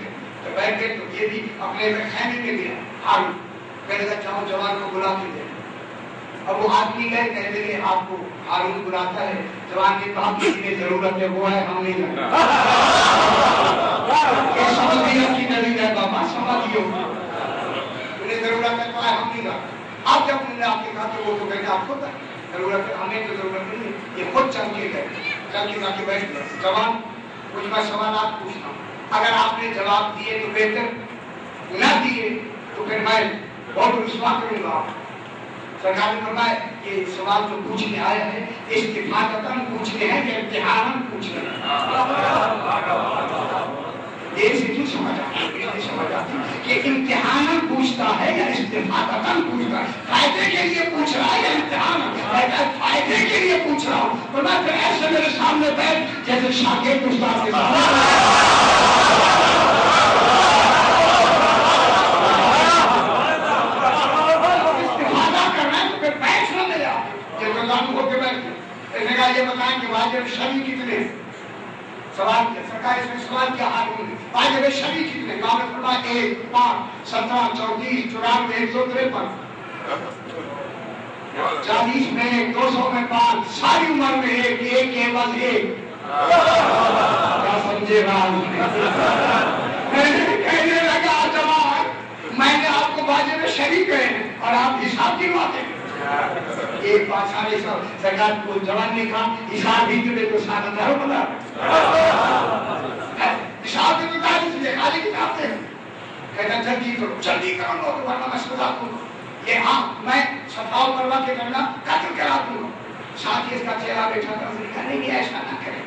گئے تو یہ بھی اپنے خیمے میں گیا، ہارون کہنے لگا چاہو جوان کو بلا کے لے، اب وہ آدمی گئے کہنے لگے آپ کو ہارون بلاتا ہے، جوان نے کہا کہ اتنی ضرورت ہے وہ ہے ہم نہیں لگا یہ سمجھ لیا کہ نہیں ہے بابا سمجھیو انہیں ضرورت ہے تو ہے ہم نہیں لگا، اب جب انہوں نے آپ کے کہا تو وہ تو کہتے آپ خود ہے ضرورت ہے، ہمیں تو ضرورت نہیں ہے، یہ خود چل کے گئے چل کے جا کے بیٹھ گئے، جوان کچھ میں سوالات پوچھتا ہوں، اگر آپ نے جواب دیے تو بہتر، نہ دیے تو پھر میں بہت رسوا کروں گا، سرکار نے فرمایا کہ سوال جو پوچھنے آیا ہے استفادتاً پوچھنے ہیں یا امتحاناً پوچھنے ہیں، یہ سے کیوں سمجھ آتی کہ امتحاناً پوچھتا ہے یا استفادتاً پوچھتا ہے، فائدے کے لیے پوچھ رہا ہے یا امتحان فائدے کے لیے پوچھ رہا ہوں، فرمایا پھر ایسے میرے سامنے بیٹھ جیسے شاگرد استاد کے سامنے یہ بتائیں کہ واجب شرعی کتنے سوال کیا سرکار اس میں سوال کیا ہارون نے واجب شرعی کتنے امام نے فرمایا 1 5 17 34 94 153 40 میں 200 میں 5 ساری عمر میں ایک عوض ایک کیا سمجھے رہا کہنے لگا جواب میں نے آپ کو واجب شرعی کہے اور آپ حساب گنواتے ہیں، ایک بات سارے سرکار کو جوان نے کہا حساب بھی دے تو سارا دھرم بنا حساب بھی بتا دیجیے خالی کتاب سے کہتا جلدی کرو جلدی کرو ورنہ میں سزا دوں یہ ہاں میں صفا و مروہ کے کرنا قتل کرا دوں ساتھ ہی اس کا چہرہ بیٹھا کر نہیں ایسا نہ کرے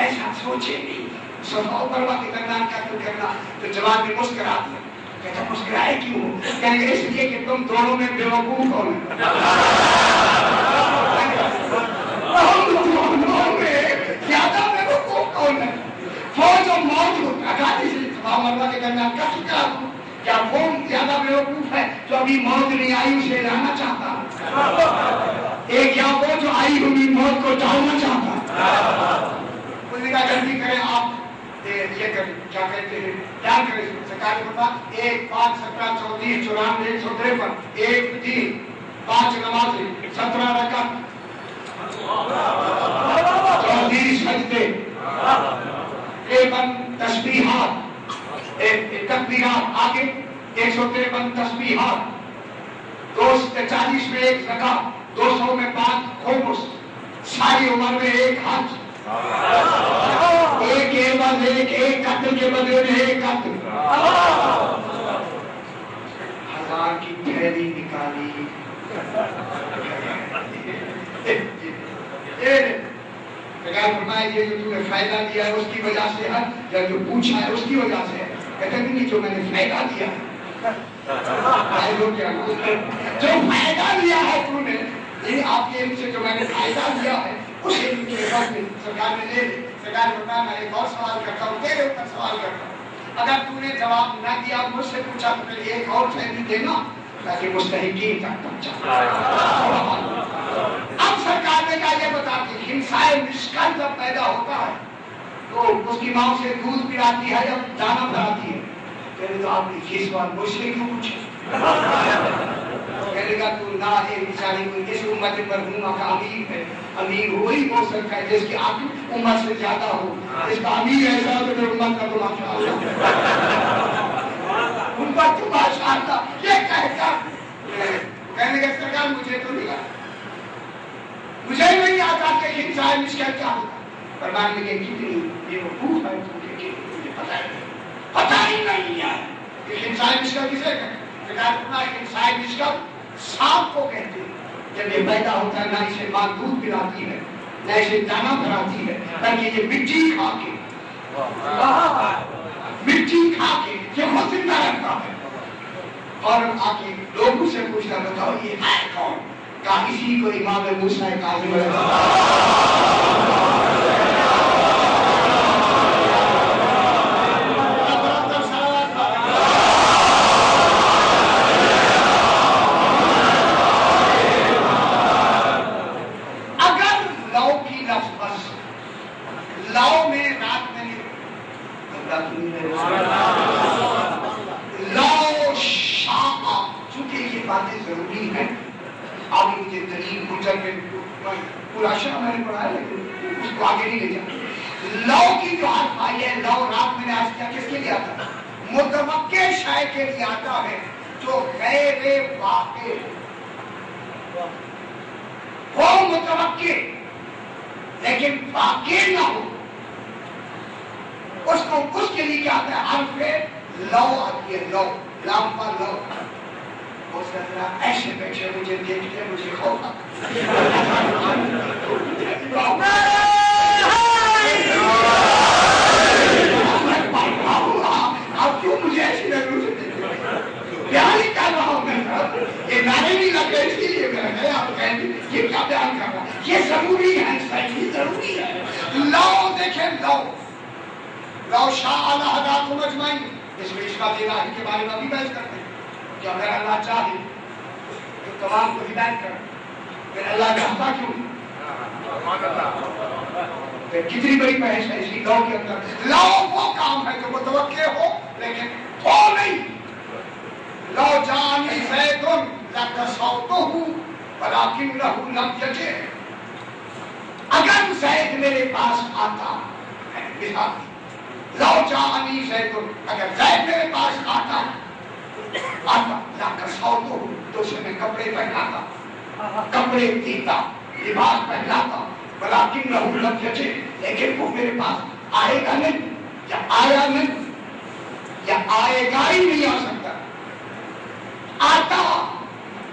ایسا سوچے نہیں صفا و مروہ کے درمیان قتل کرنا تو جوان نے مسکرا دیا کہتا مسکرائے کیوں کہیں گے اس لیے کہ تم دونوں میں بیوقوف ہو زیادہ بیوقوف کون ہے فوج اور موت اکاتی سے مروا کے درمیان قتل کرا دوں کیا وہ زیادہ بیوقوف ہے جو ابھی موت نہیں آئی اسے لانا چاہتا ایک یا وہ جو آئی ہوئی موت کو ڈالنا چاہتا اس نے کہا جلدی کریں آپ یہ کریں کیا کہتے ہیں کیا کریں سرکار نے بتا 1 5 17 34 94 153 1 3 5 نمازیں 17 رکعت 34 سجدے 53 تسبیحات تکبیرات آگے 153 تسبیحات 240 میں 1 زکات 200 میں 5 خمس ساری عمر میں 1 حج ایک عوض ایک قتل کے بدلے میں 1 قتل 1000 کی تھیلی نکالی فرمایا یہ جو تم نے فائدہ دیا ہے اس کی وجہ سے ہے یا جو پوچھا ہے اس کی وجہ سے ہے کہتے نہیں جو میں نے فائدہ دیا جو فائدہ لیا ہے تو نے آپ کے علم سے جو میں نے فائدہ لیا ہے اس علم کے بعد میں سرکار نے لے لی. سرکار نے بتایا میں ایک اور سوال کرتا ہوں, تیرے اوپر سوال کرتا ہوں, اگر تو نے جواب نہ دیا مجھ سے پوچھا تو پھر ایک اور شہری دینا تاکہ مستحقین تک پہنچا. اب سرکار نے کہا یہ بتا کہ ہنسائے مشکل جب پیدا ہوتا ہے تو اس کی ماں سے دودھ پلاتی ہے یا دانا بھراتی ہے؟ پہلے تو آپ نے یہ سوال مجھ سے کیوں پوچھے؟ کہنے کا تو نہ ہے بیچاری کوئی اس امت پر ہوں کا امیر ہے, امیر وہی ہو سکتا ہے جس کی عقل امت سے زیادہ ہو. اس کا امیر ایسا تو پھر امت کا تو ماشاءاللہ امت تو ماشاءاللہ یہ کہتا. کہنے کا سرکار مجھے تو نہیں آتا, مجھے نہیں آتا کہ انسان مشکل کیا ہوتا. فرمانے لگے کتنی بیوقوف ہے تو کہ مجھے پتہ ہی نہیں ہے کہ انسان مشکل کسے کہتے. انسان مشکل سانپ کو کہتے ہیں. جب یہ پیدا ہوتا ہے نہ اسے ماں دودھ پلاتی ہے نہ اسے دانا بھراتی ہے, بلکہ یہ مٹی کھا کے یہ خود زندہ رہتا ہے. اور آ کے لوگوں سے پوچھنا بتاؤ یہ ہے کون؟ کہا اسی کو امام موسیٰ کاظم ضروری ہے. آگے مجھے دلیل گجر میں پورا شاہ میں نے پڑھا ہے لیکن اس کو آگے نہیں لے جاتا. لو کی جو حرف آئی ہے, لو رات میں نے آج کیا کس کے لیے آتا ہے؟ متوقع شے کے لیے آتا ہے جو غیر واقع ہو, متوقع لیکن واقع نہ ہو, اس کو اس کے لیے کیا آتا ہے؟ حرف لو آتی ہے. لو لام پر لو ایسے بیٹھے مجھے دیکھتے مجھے خوف آپ کیوں مجھے ایسی نظروں سے بیان ہی کر رہا ہوں. میں یہ نعرے نہیں لگ رہے اسی لیے میرا گیا آپ کہیں گے یہ کیا بیان کر رہا ہے, یہ ضروری ہے, صحیح ضروری ہے. لو دیکھیں لو, لو شاء اللہ حضرات مجمعین, اس میں اس کا الہی کے بارے میں بھی بحث کرتے ہیں کہ اگر اللہ چاہے تو تمام کو ہدایت کر, پھر اللہ چاہتا کیوں؟ پھر کتنی بڑی بحث ہے اسی لو کے اندر. لو وہ کام ہے جو متوقع ہو لیکن ہو نہیں. لو جانی زید لکسوتہ ولکنہ لم یجئ, اگر زید میرے پاس آتا مثال, لو جانی زید, اگر زید میرے پاس آتا تو اسے میں کپڑے پہناتا, کپڑے دیتا, لباس پہناتا, ولکنہ لم یجئ, لیکن وہ میرے پاس آئے گا نہیں, یا آیا نہیں, یا آئے گا ہی نہیں آ سکتا.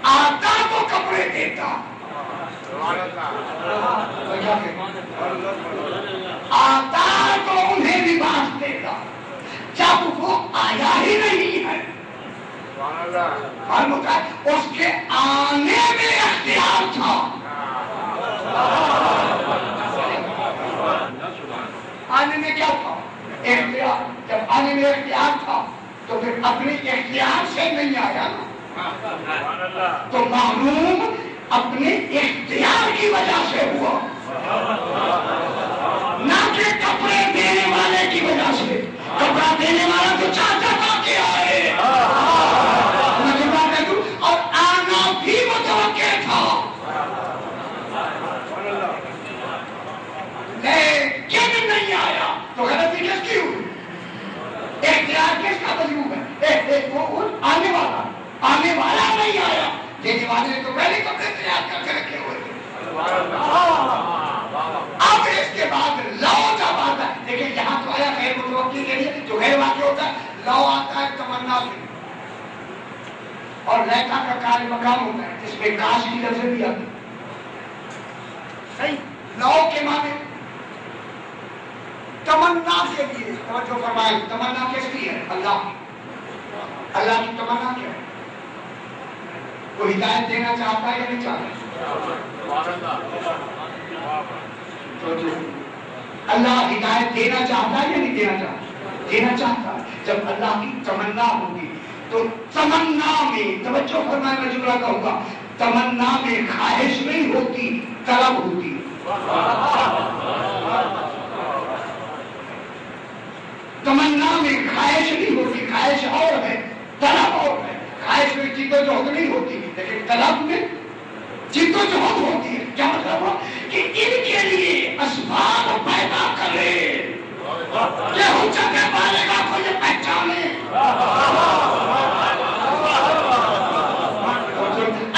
آتا تو کپڑے دیتا, آتا تو انہیں لباس دیتا. جب وہ آیا ہی نہیں ہے اس کے آنے میں اختیار تھا. آنے میں کیا تھا؟ اختیار. جب آنے میں اختیار تھا تو پھر اپنے اختیار سے نہیں آیا نا, تو معلوم اپنے اختیار کی وجہ سے ہوا, نہ کہ کپڑے دینے والے کی وجہ سے. کپڑا دینے والا تو چاہتا تھا کہ آئے, اور آنا بھی متوقع تھا, لیکن نہیں آیا. تو غلطی کس کی ہوئی؟ اختیار کس کا مجلوب ہے؟ آنے والا نہیں آیا. دینے والے نے تو پہلے کپڑے تیار کر کے رکھے ہوئے تھے. اب اس کے بعد لو جب آتا ہے, لیکن یہاں تو آیا غیر متوقع کے لیے, جو غیر واقع ہوتا ہے. لو آتا ہے تمنا سے, اور لیکا کا کار مقام ہوتا ہے جس میں کاش کی لفظ بھی آتی ہے. صحیح. لو کے معنی تمنا کے لیے توجہ فرمائیں. تمنا کس کی ہے؟ اللہ کی. اللہ کی تمنا کیا ہے؟ وہ ہدایت دینا چاہتا ہے یا نہیں چاہتا؟ اللہ ہدایت دینا چاہتا ہے یا نہیں دینا چاہتا؟ دینا چاہتا ہے۔ جب اللہ کی تمنا ہوگی تو تمنا میں توجہ فرمائے، میں جملہ کہوں گا، تمنا میں خواہش نہیں ہوتی، طلب ہوتی۔ تمنا میں خواہش نہیں ہوتی، خواہش اور ہے، طلب اور ہے۔ خواہش میں جدوجہد نہیں ہوتی، لیکن طلب میں جدوجہد ہوتی ہے۔ کیا مطلب ہوا کہ ان کے لیے اسباب پیدا کرے کہ حجت بالغہ کو یہ پہچانے۔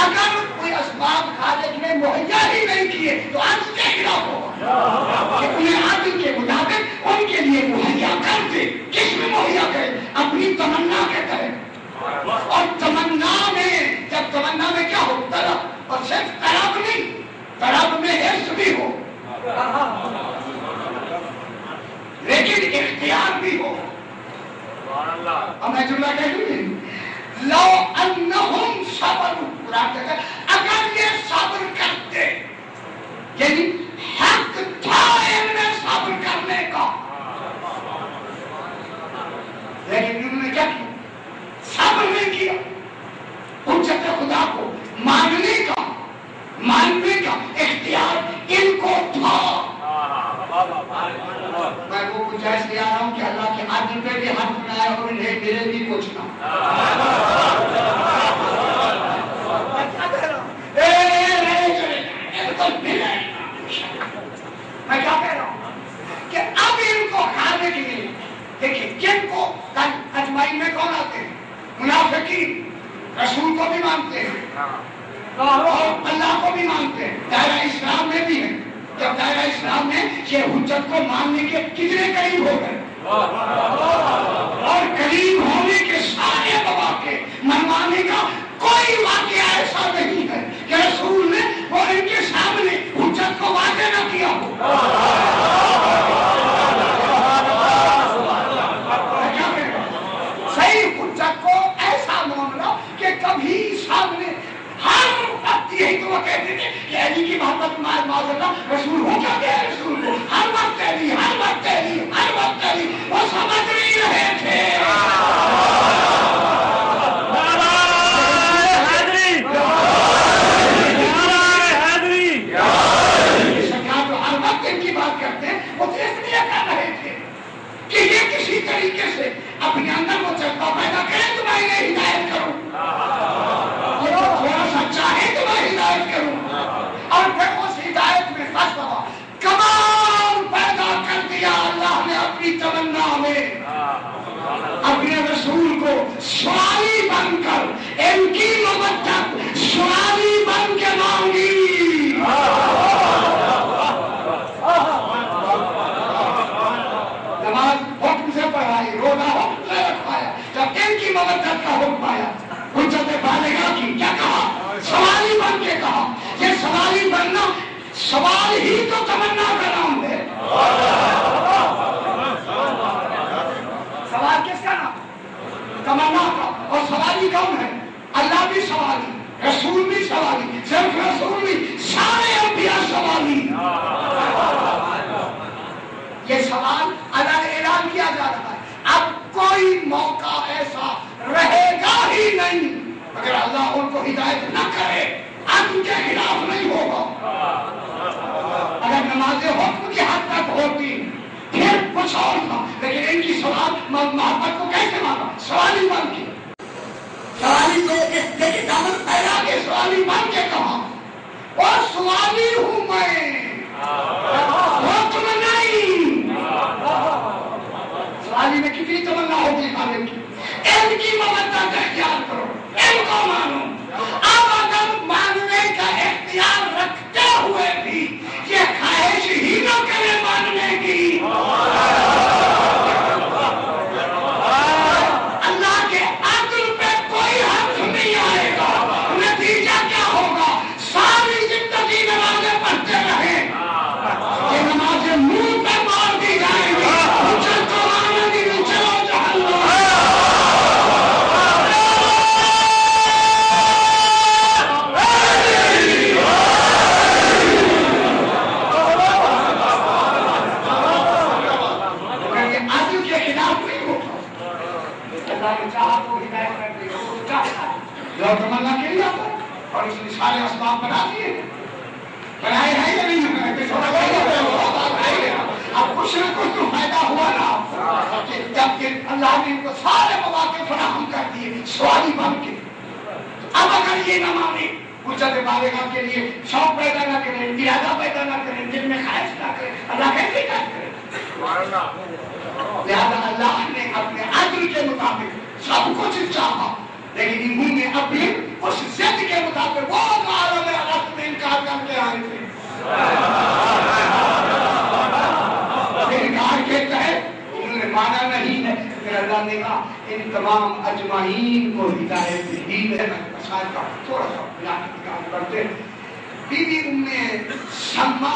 اگر کوئی اسباب خالق نے مہیا ہی نہیں کیے تو عرض کے خلاف ہوگا کہ انہیں عادل کے مطابق ان کے لیے مہیا کر دے۔ کس میں مہیا کرے؟ اپنی تمنا کے تحت۔ اور تمنا میں، جب تمنا میں کیا ہو؟ طلب، اور صرف طلب نہیں، طلب میں حرص بھی ہو لیکن اختیار بھی ہو۔ اب میں جملہ کہہ دوں، لو انہم صبروا، قرآن کہتا ہے اگر یہ صبر کرتے، یعنی حق تھا ان میں صبر کرنے کا، لیکن انہوں نے کیا کیا؟ صبر نہیں کیا۔ حجت خدا کو ماننے کا اختیار ان کو تھا۔ میں وہ گنجائش دے رہا ہوں کہ اللہ کے عدل پہ بھی حق بنایا اور انہیں ملے بھی کچھ نہ۔ میں کیا کہہ رہا ہوں کہ اب ان کو کھانے کے لیے دیکھیں، جن کو اجمعین میں کون آتے ہیں؟ منافقین، رسول کو بھی مانتے ہیں اور اللہ کو بھی مانتے ہیں، دائرہ اسلام میں بھی ہیں۔ جب دائرہ اسلام میں یہ حجت کو ماننے کے کتنے قریب ہو گئے، اور قریب ہونے کے سارے مواقع منوانے کا کوئی واقعہ ایسا نہیں ہے کہ رسول نے وہ ان کے سامنے حجت کو واضح نہ کیا ہو۔ صحیح حجت کو ایسا معاملہ کہ کبھی سامنے ہر وقت یہی تو وہ کہتے تھے کہ علی کی محبت معاذ اللہ رسول ہو کیا گیا رسول کو ہر وقت علی، ہر وقت علی، ہر وقت علی، وہ سمجھ نہیں رہے تھے۔ سرکار جو ہر وقت ان کی بات کرتے ہیں وہ اس لیے کر رہے تھے کہ یہ کسی طریقے سے اپنے اندر وہ جذبہ پیدا کرے تو میں انہیں ہدایت کروں، تھوڑا سا چاہے تو میں ہدایت کروں، اور پھر اس ہدایت میں کمال پیدا کر دیا اللہ نے اپنی تمنا میں، اپنے رسول کو سوالی بن کر ان کی مبتت سوالی بن کے مانگی۔ نماز حکم سے پڑھائی، روزہ حکم سے رکھوایا، جب ان کی مبتت کا حکم آیا حجت بالغہ کی کیا کہا؟ سوالی بن کے کہا۔ یہ سوالی بننا، سوال ہی تو تمنا کا نام ہے۔ سوال کس کا نام؟ تمنا کا۔ اور سوالی کون ہے؟ اللہ بھی سوالی، رسول بھی سوالی، صرف رسول نہیں سارے انبیاء سوالی۔ یہ سوال اللہ نے اعلان کیا جا رہا ہے، اب کوئی موقع ایسا رہے گا ہی نہیں اگر اللہ ان کو ہدایت نہ کرے، عدل کے خلاف نہیں ہوگا۔ اگر نماز حکم کی حد تک ہوتی پھر کچھ اور تھا، لیکن ان کی سوال محبت کو کیسے مانا؟ سوالی بن کے، سوالی کو لیکن دامن پھیلا کے سوالی بن کے کہا، اور سوالی ہوں میں، حکم نہیں۔ سوالی میں کتنی تمنا ہوگی خالق کی، ان کی مبتت اختیار کرو، ان کو مانو۔ اب اگر ماننے کا اختیار رکھتے ہوئے بھی یہ خواہش ہی نہ کرے ماننے کی، اللہ کے عدل پہ کوئی حق نہیں آئے گا۔ نتیجہ کیا ہوگا؟ ساری زندگی نمازیں پڑھتے رہے، جو تمنا کے لیے آتا ہے اور اس نے سارے اسباب بنا دیے بنائے ہیں یا نہیں بنائے اب کچھ نہ کچھ تو فائدہ ہوا نا کہ جب کہ اللہ نے ان کو سارے مواقع فراہم کر دیے سوالی بن کے اب اگر یہ نہ مانے حجت بالغہ کے لیے شوق پیدا نہ کریں ارادہ پیدا نہ کریں دل میں خواہش نہ کریں اللہ کیسے کرے لہذا اللہ نے اپنے عدل کے مطابق سب کچھ چاہا لیکن انہوں نے ابھی اس ضد کے مطابق وہ عالم عقل میں انکار کر کے آئے تھے انکار کے تحت انہوں نے مانا نہیں ہے پھر اللہ نے کہا ان تمام اجمعین کو ہدایت دی ہے مسائل کا تھوڑا سا بیان کرتے ہیں بی بی ام سلمہ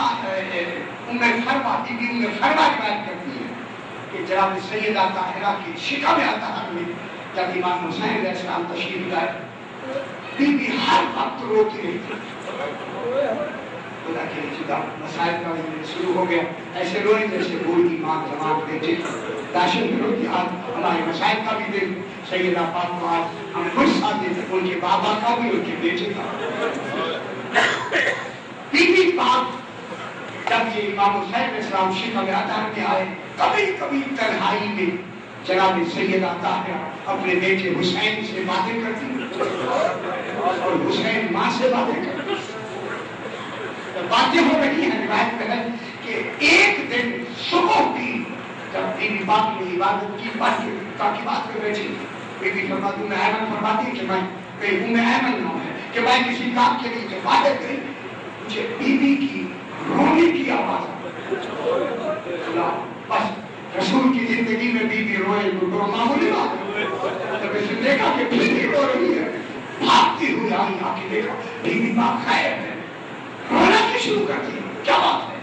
ام فروا بی بی ام فروا روایت کرتی ہے کہ جناب سیدہ طاہرہ کی شکا میں آتا ہے جب امام حسین علیہ السلام تشریف لائے بی بی ہر وقت روتی رہتی خدا کے جدا مسائل کا شروع ہو گیا ایسے روئے جیسے بوڑھی ماں جماعت بیٹے داشن میں روتی ہمارے مسائل کا بھی دل سیدہ فاطمہ ہمیں کچھ ساتھ دیتے ان کے بابا کا بھی ان کے بیٹے کا بی بی پاک جب یہ امام حسین علیہ السلام شکا میں آتا ہے آئے کبھی کبھی تنہائی میں جناب سیدہ طاہرہ اپنے بیٹے حسین سے باتیں کرتی اور حسین ماں سے باتیں کرتی باتیں ہو رہی ہیں روایت میں ہے کہ ایک دن صبح کی جب بی بی پاک نے عبادت کی بات پہ بیٹھی بی بی فرماتی ام ایمن فرماتی کہ میں ام ایمن نام ہے کہ میں کسی کام کے لیے جب عبادت گئی مجھے بی بی کی رونے کی آواز بس رسول کی زندگی میں بی بی روئے تو معمولی بات جب اس نے دیکھا کہ بی بی رو رہی ہے بھاگتی ہوئی آئی آ کے دیکھا بی بی پاک خیر ہے رونا کی شروع کر دی کیا بات ہے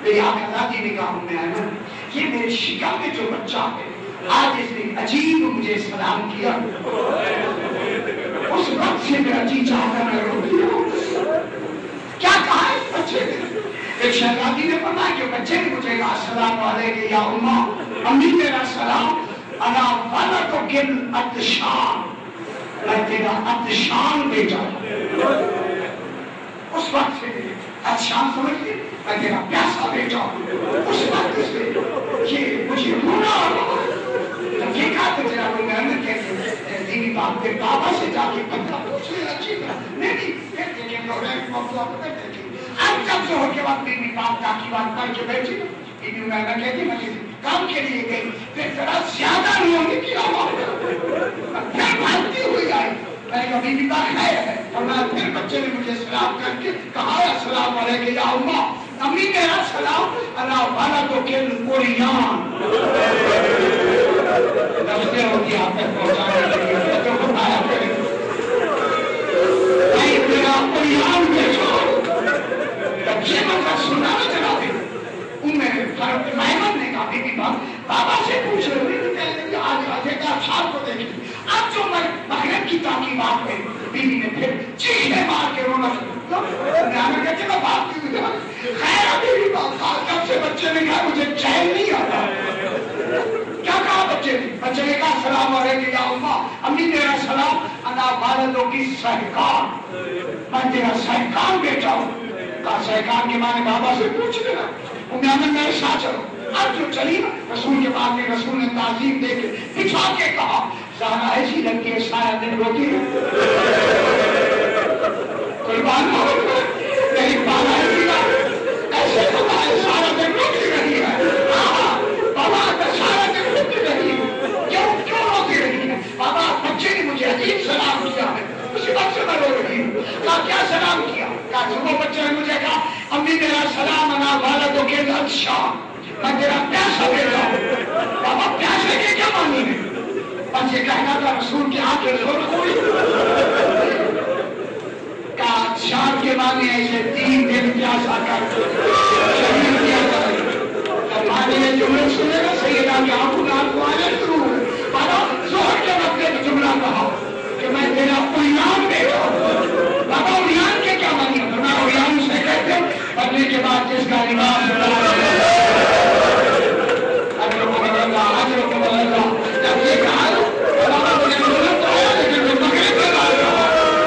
میری آنکھ دادی نے کہا ہم نے آئے یہ میرے شکا میں جو بچہ ہے آج اس نے عجیب مجھے سلام کیا اس وقت سے میرا جی چاہتا میں رو دیا کیا کہا اس بچے نے ایک شہزادی نے فرمایا کہ بچے نے مجھے کہا السلام علیکم یا اماں امی میرا سلام انا ولدک العطشان میں تیرا عطشان بیٹا اس وقت سے عطشان سمجھ لے میں تیرا پیاسا بیٹا اس وقت سے یہ مجھے رونا جب یہ کہا تو جناب محمد کہتے ہیں دینی باپ کے بابا سے جا کے پتہ پوچھنے اچھی طرح نہیں پھر دیکھیں تو رہے موضوع کو دیکھیں اب جب سے ہو کے بعد بیوی باپ تاکی بات کر کے بیٹھی بیوی میں کہتی میں کام کے لیے گئی پھر ذرا زیادہ رونے کی آواز پھر بھاگتی ہوئی آئی میں نے کہا بیوی باپ ہے اور میں پھر بچے نے مجھے سلام کر کے کہا السلام علیکم یا اماں امی میرا سلام اللہ والا تو کل قریان لفظیں ہوتی آپ تک پہنچانے کے لیے تو بتایا کریں نہیں میرا قریان بیٹھا یہ منظر سنا نہ چلا دے محمد نے کہا بیوی بابا سے پوچھ رہے آج راجے کا افسار کو دیکھیں اب جو مغرب کی تاکیبات میں بیوی نے پھر چیخیں مار کے رونا شروع کہتے میں بات کی خیر بیوی جب سے بچے نے کہا مجھے چین نہیں آتا کیا کہا بچے نے کہا السلام علیکم یا اماں امی میرا سلام انا والدوں کی سہکار میں تیرا سہکار بیٹا ہوں سہکار کے معنی بابا سے پوچھ لینا امیامن میرے ساتھ چلو اب جو چلی رسول کے بعد میں رسول نے تعظیم دے کے بٹھا کے کہا زہرا ایسی لگتی ہے سارا دن روتی ہے قربان ہو میری بالا ایسے ہوتا ہے سارا دن روتی رہی ہے بابا سارا دن روتی رہی ہے کیوں روتی رہی ہے بابا بچے نے مجھے عجیب سلام کیا ہے اسی وقت سے میں رو رہی ہوں کہا کیا سلام کیا کہا صبح بچے نے مجھے کہا امی میرا سلام انا والدوں کے العطشان میں تیرا پیاسا بیٹا ہوں بابا پیاسے کے کیا معنی ہے بس یہ کہنا تھا رسول کی آنکھیں زور ہوئی کہا عطشان کے معنی ہے اسے 3 دن پیاسا کر شہید کیا جائے معنی ہے جملے سنے گا سیدہ کی آنکھوں نام کو آنے شروع ہوئے بابا ظہر کے وقت میں جملہ کہا کہ میں تیرا قریان بیٹا ہوں بابا قریان کے کیا معنی ہے میں قریان سے کہتے پڑھنے کے بعد جس کا لباس جب یہ کہا بابا مجھے ضرورت آیا لیکن میں مغرب کے بعد کہا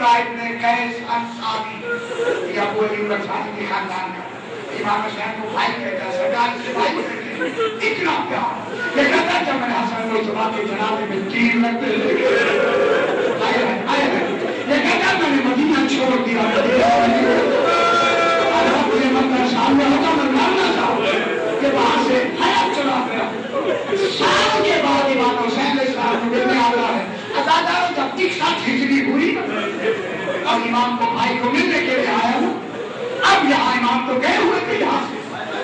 عبداللہ ابن قیس انصاری، یہ ابو ایوب انصاری کے خاندان کا امام حسین کو بھائی کہتا ہے، سرکار سے بھائی کہتے ہیں، اتنا پیار یہ کہتا ہے جب میں نے حسن کو صبح کے جنازے میں تیر لگتے یہ کہتا ہے میں نے مدینہ چھوڑ دیا، مجھے مندر سامنے ہوتا میں ماننا چاہوں کہ وہاں سے حیات چلا گیا۔ سال کے بعد امام حسین علیہ السلام کو ملنے آتا ہے، عزاداروں جب تک ساتھ ہجری ہوئی اب امام کو بھائی کو ملنے کے لیے آیا ہوں، اب یہاں امام تو گئے ہوئے تھے یہاں سے،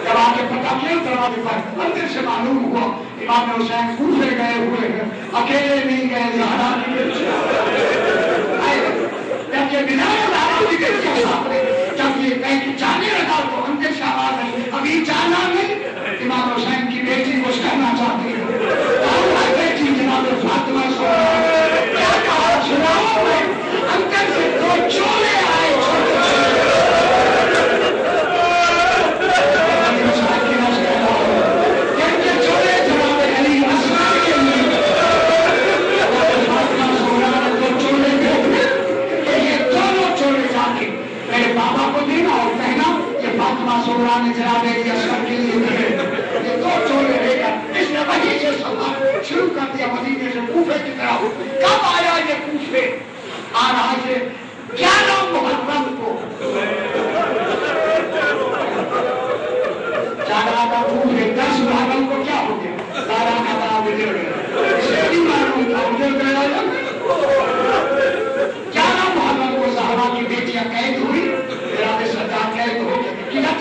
جب آگے پتا کیا دروازے پر اندر سے معلوم ہوا امام حسین کوفے گئے ہوئے ہیں، اکیلے نہیں گئے، زہرا بھی گئے، جب یہ بلال زہرا بھی گئے کے سامنے جب یہ کہیں کہ جانے لگا تو اندر سے آواز ہے ابھی جانا نہیں، امام حسین کی بیٹی کچھ کہنا چاہتی ہے، بیٹی جناب فاطمہ کیا کہا سناؤ میں، اندر سے دو چولے آئے سورا نے جناب اشرف کے لیے یہ دو چولے لے کر اس نے وہیں سے سفر شروع کر دیا مدینے سے کوفے کی طرف۔ کب آیا یہ کوفے؟ آ رہا ہے 11 محرم کو، جانا کا کوفے 10 محرم کو کیا ہو گیا؟ سارا کا بڑا بجڑ گیا، اسے بھی معلوم تھا بجڑ گیا۔ 11 محرم کو زہرا کی بیٹیاں قید ہوئی، سردار قید ہو گیا،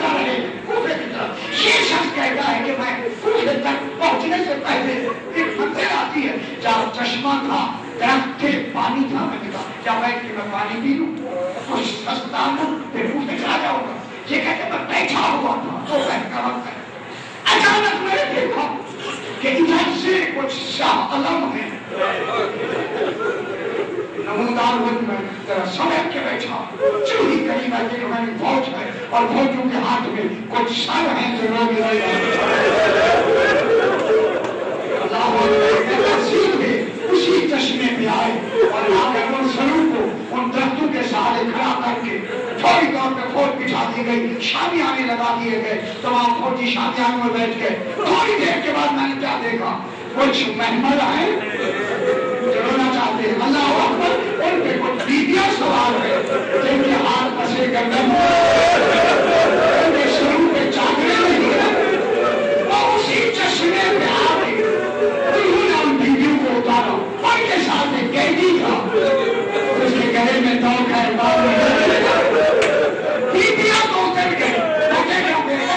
چاہ رہے کوفے کی طرف۔ یہ شخص کہتا ہے کہ میں کوفے تک پہنچنے سے پہلے ایک منزل آتی ہے جہاں چشمہ تھا، درخت تھے، پانی تھا، میں نے کہا کیا بیٹھ کے میں پانی پی لوں، کچھ سستا لوں، پھر کوفے چلا جاؤں گا۔ یہ کہتے میں بیٹھا ہوا تھا، دوپہر کا وقت ہے، اچانک میں نے دیکھا کہ ادھر سے کچھ شاہ علم ہے، نمودار وقت میں ذرا سمجھ کے بیٹھا، چوہی قریب ہے کہ ہماری فوج ہے اور فوجوں کے ہاتھ میں کچھ سر ہیں جو لوگ اسی چشمے میں آئے اور آ کر ان سروں کو ان درختوں کے سہارے کھڑا کر کے فوری طور پہ فوج بچھا دی گئی، شامیانے لگا دیے گئے، تمام فوجی شامیانوں میں بیٹھ گئے۔ تھوڑی دیر کے بعد میں نے کیا دیکھا، کچھ مہمان آئے چلونا چاہتے ہیں، اللہ اکبر، ان پہ کچھ بیویاں سوار ہے جن کے ہاتھ پسے گردن ان کے سروں پہ چادریں نہیں ہے، اور اسی چشمے پہ آ گئے، انہوں نے ان بیویوں کو اتارا، ان کے ساتھ ایک قیدی تھا، اس کے گلے میں توق ہے، بیویاں تو اتر گئی، وہ دیکھ رہا بیٹا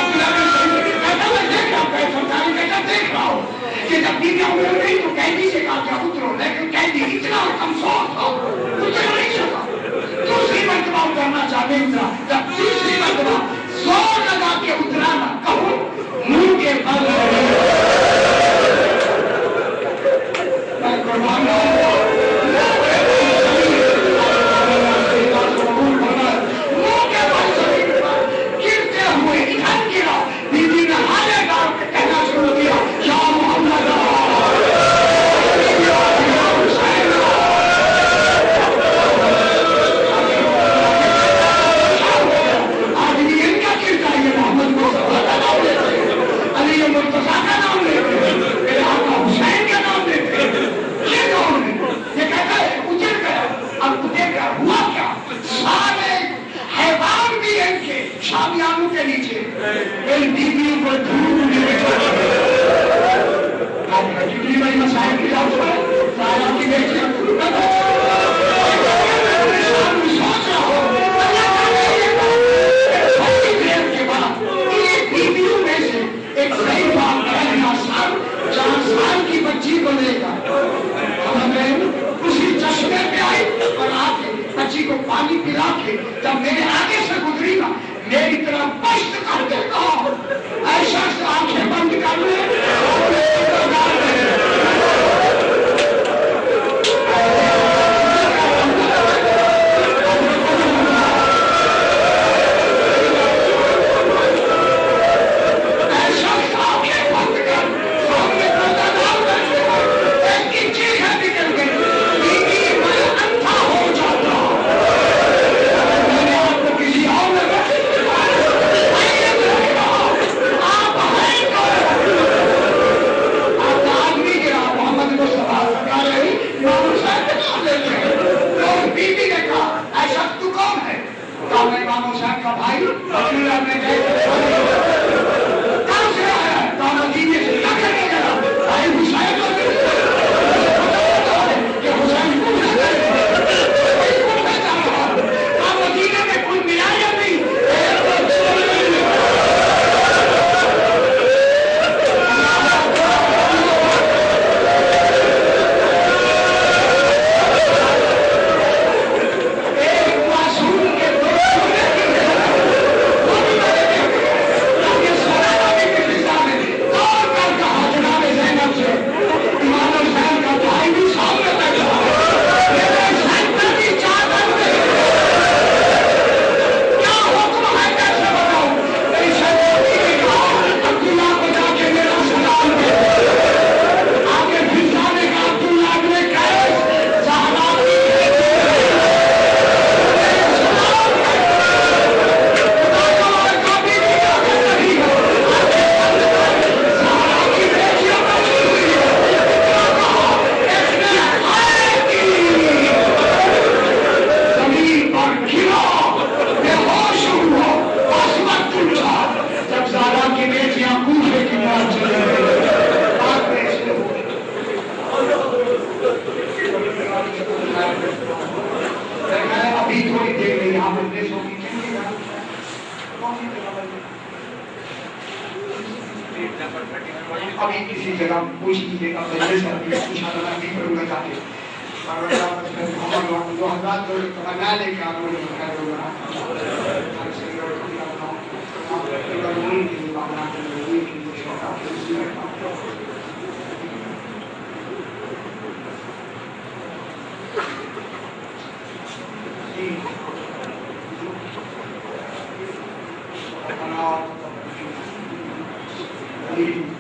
عبداللہ بن سعید کہتا میں دیکھ رہا ہوں، سرکاری بیٹا دیکھ رہا ہوں کہ جب بیویاں اتر گئی تو قیدی سے کہا کیا اترو، لیکن قیدی اتنا کمزور تھا اتر نہیں سکا، دوسری مرتبہ اترنا چاہتے اترا، جب تیسری مرتبہ زور لگا کے اترا نہ کہو منہ کے بل میں قربان ہوں شامیانوں کے نیچے ان بیویوں کو دھوپ میں کتنی بڑی مسائل کی جاؤ سارا کی بیٹیاں سوچ رہا ہو تھوڑی دیر کے بعد ایک بیویوں میں سے ایک صحیح بات کہنا سال 4 سال کی بچی کو لے گا اسی چشمے پہ آئی اور آ کے بچی کو پانی پلا کے جب میرے آگے سے گزری نا میری طرف پشت کر کے کہا ایسا آپ امام حسین کا بھائی رسول اللہ نے ابھی کسی جگہ پوچھ لیجیے گا پہلے سے ابھی انشاءاللہ نہیں کروں گا جا کے جو حضرات کو بنا لے کے آپ لوگ بتا دوں گا جی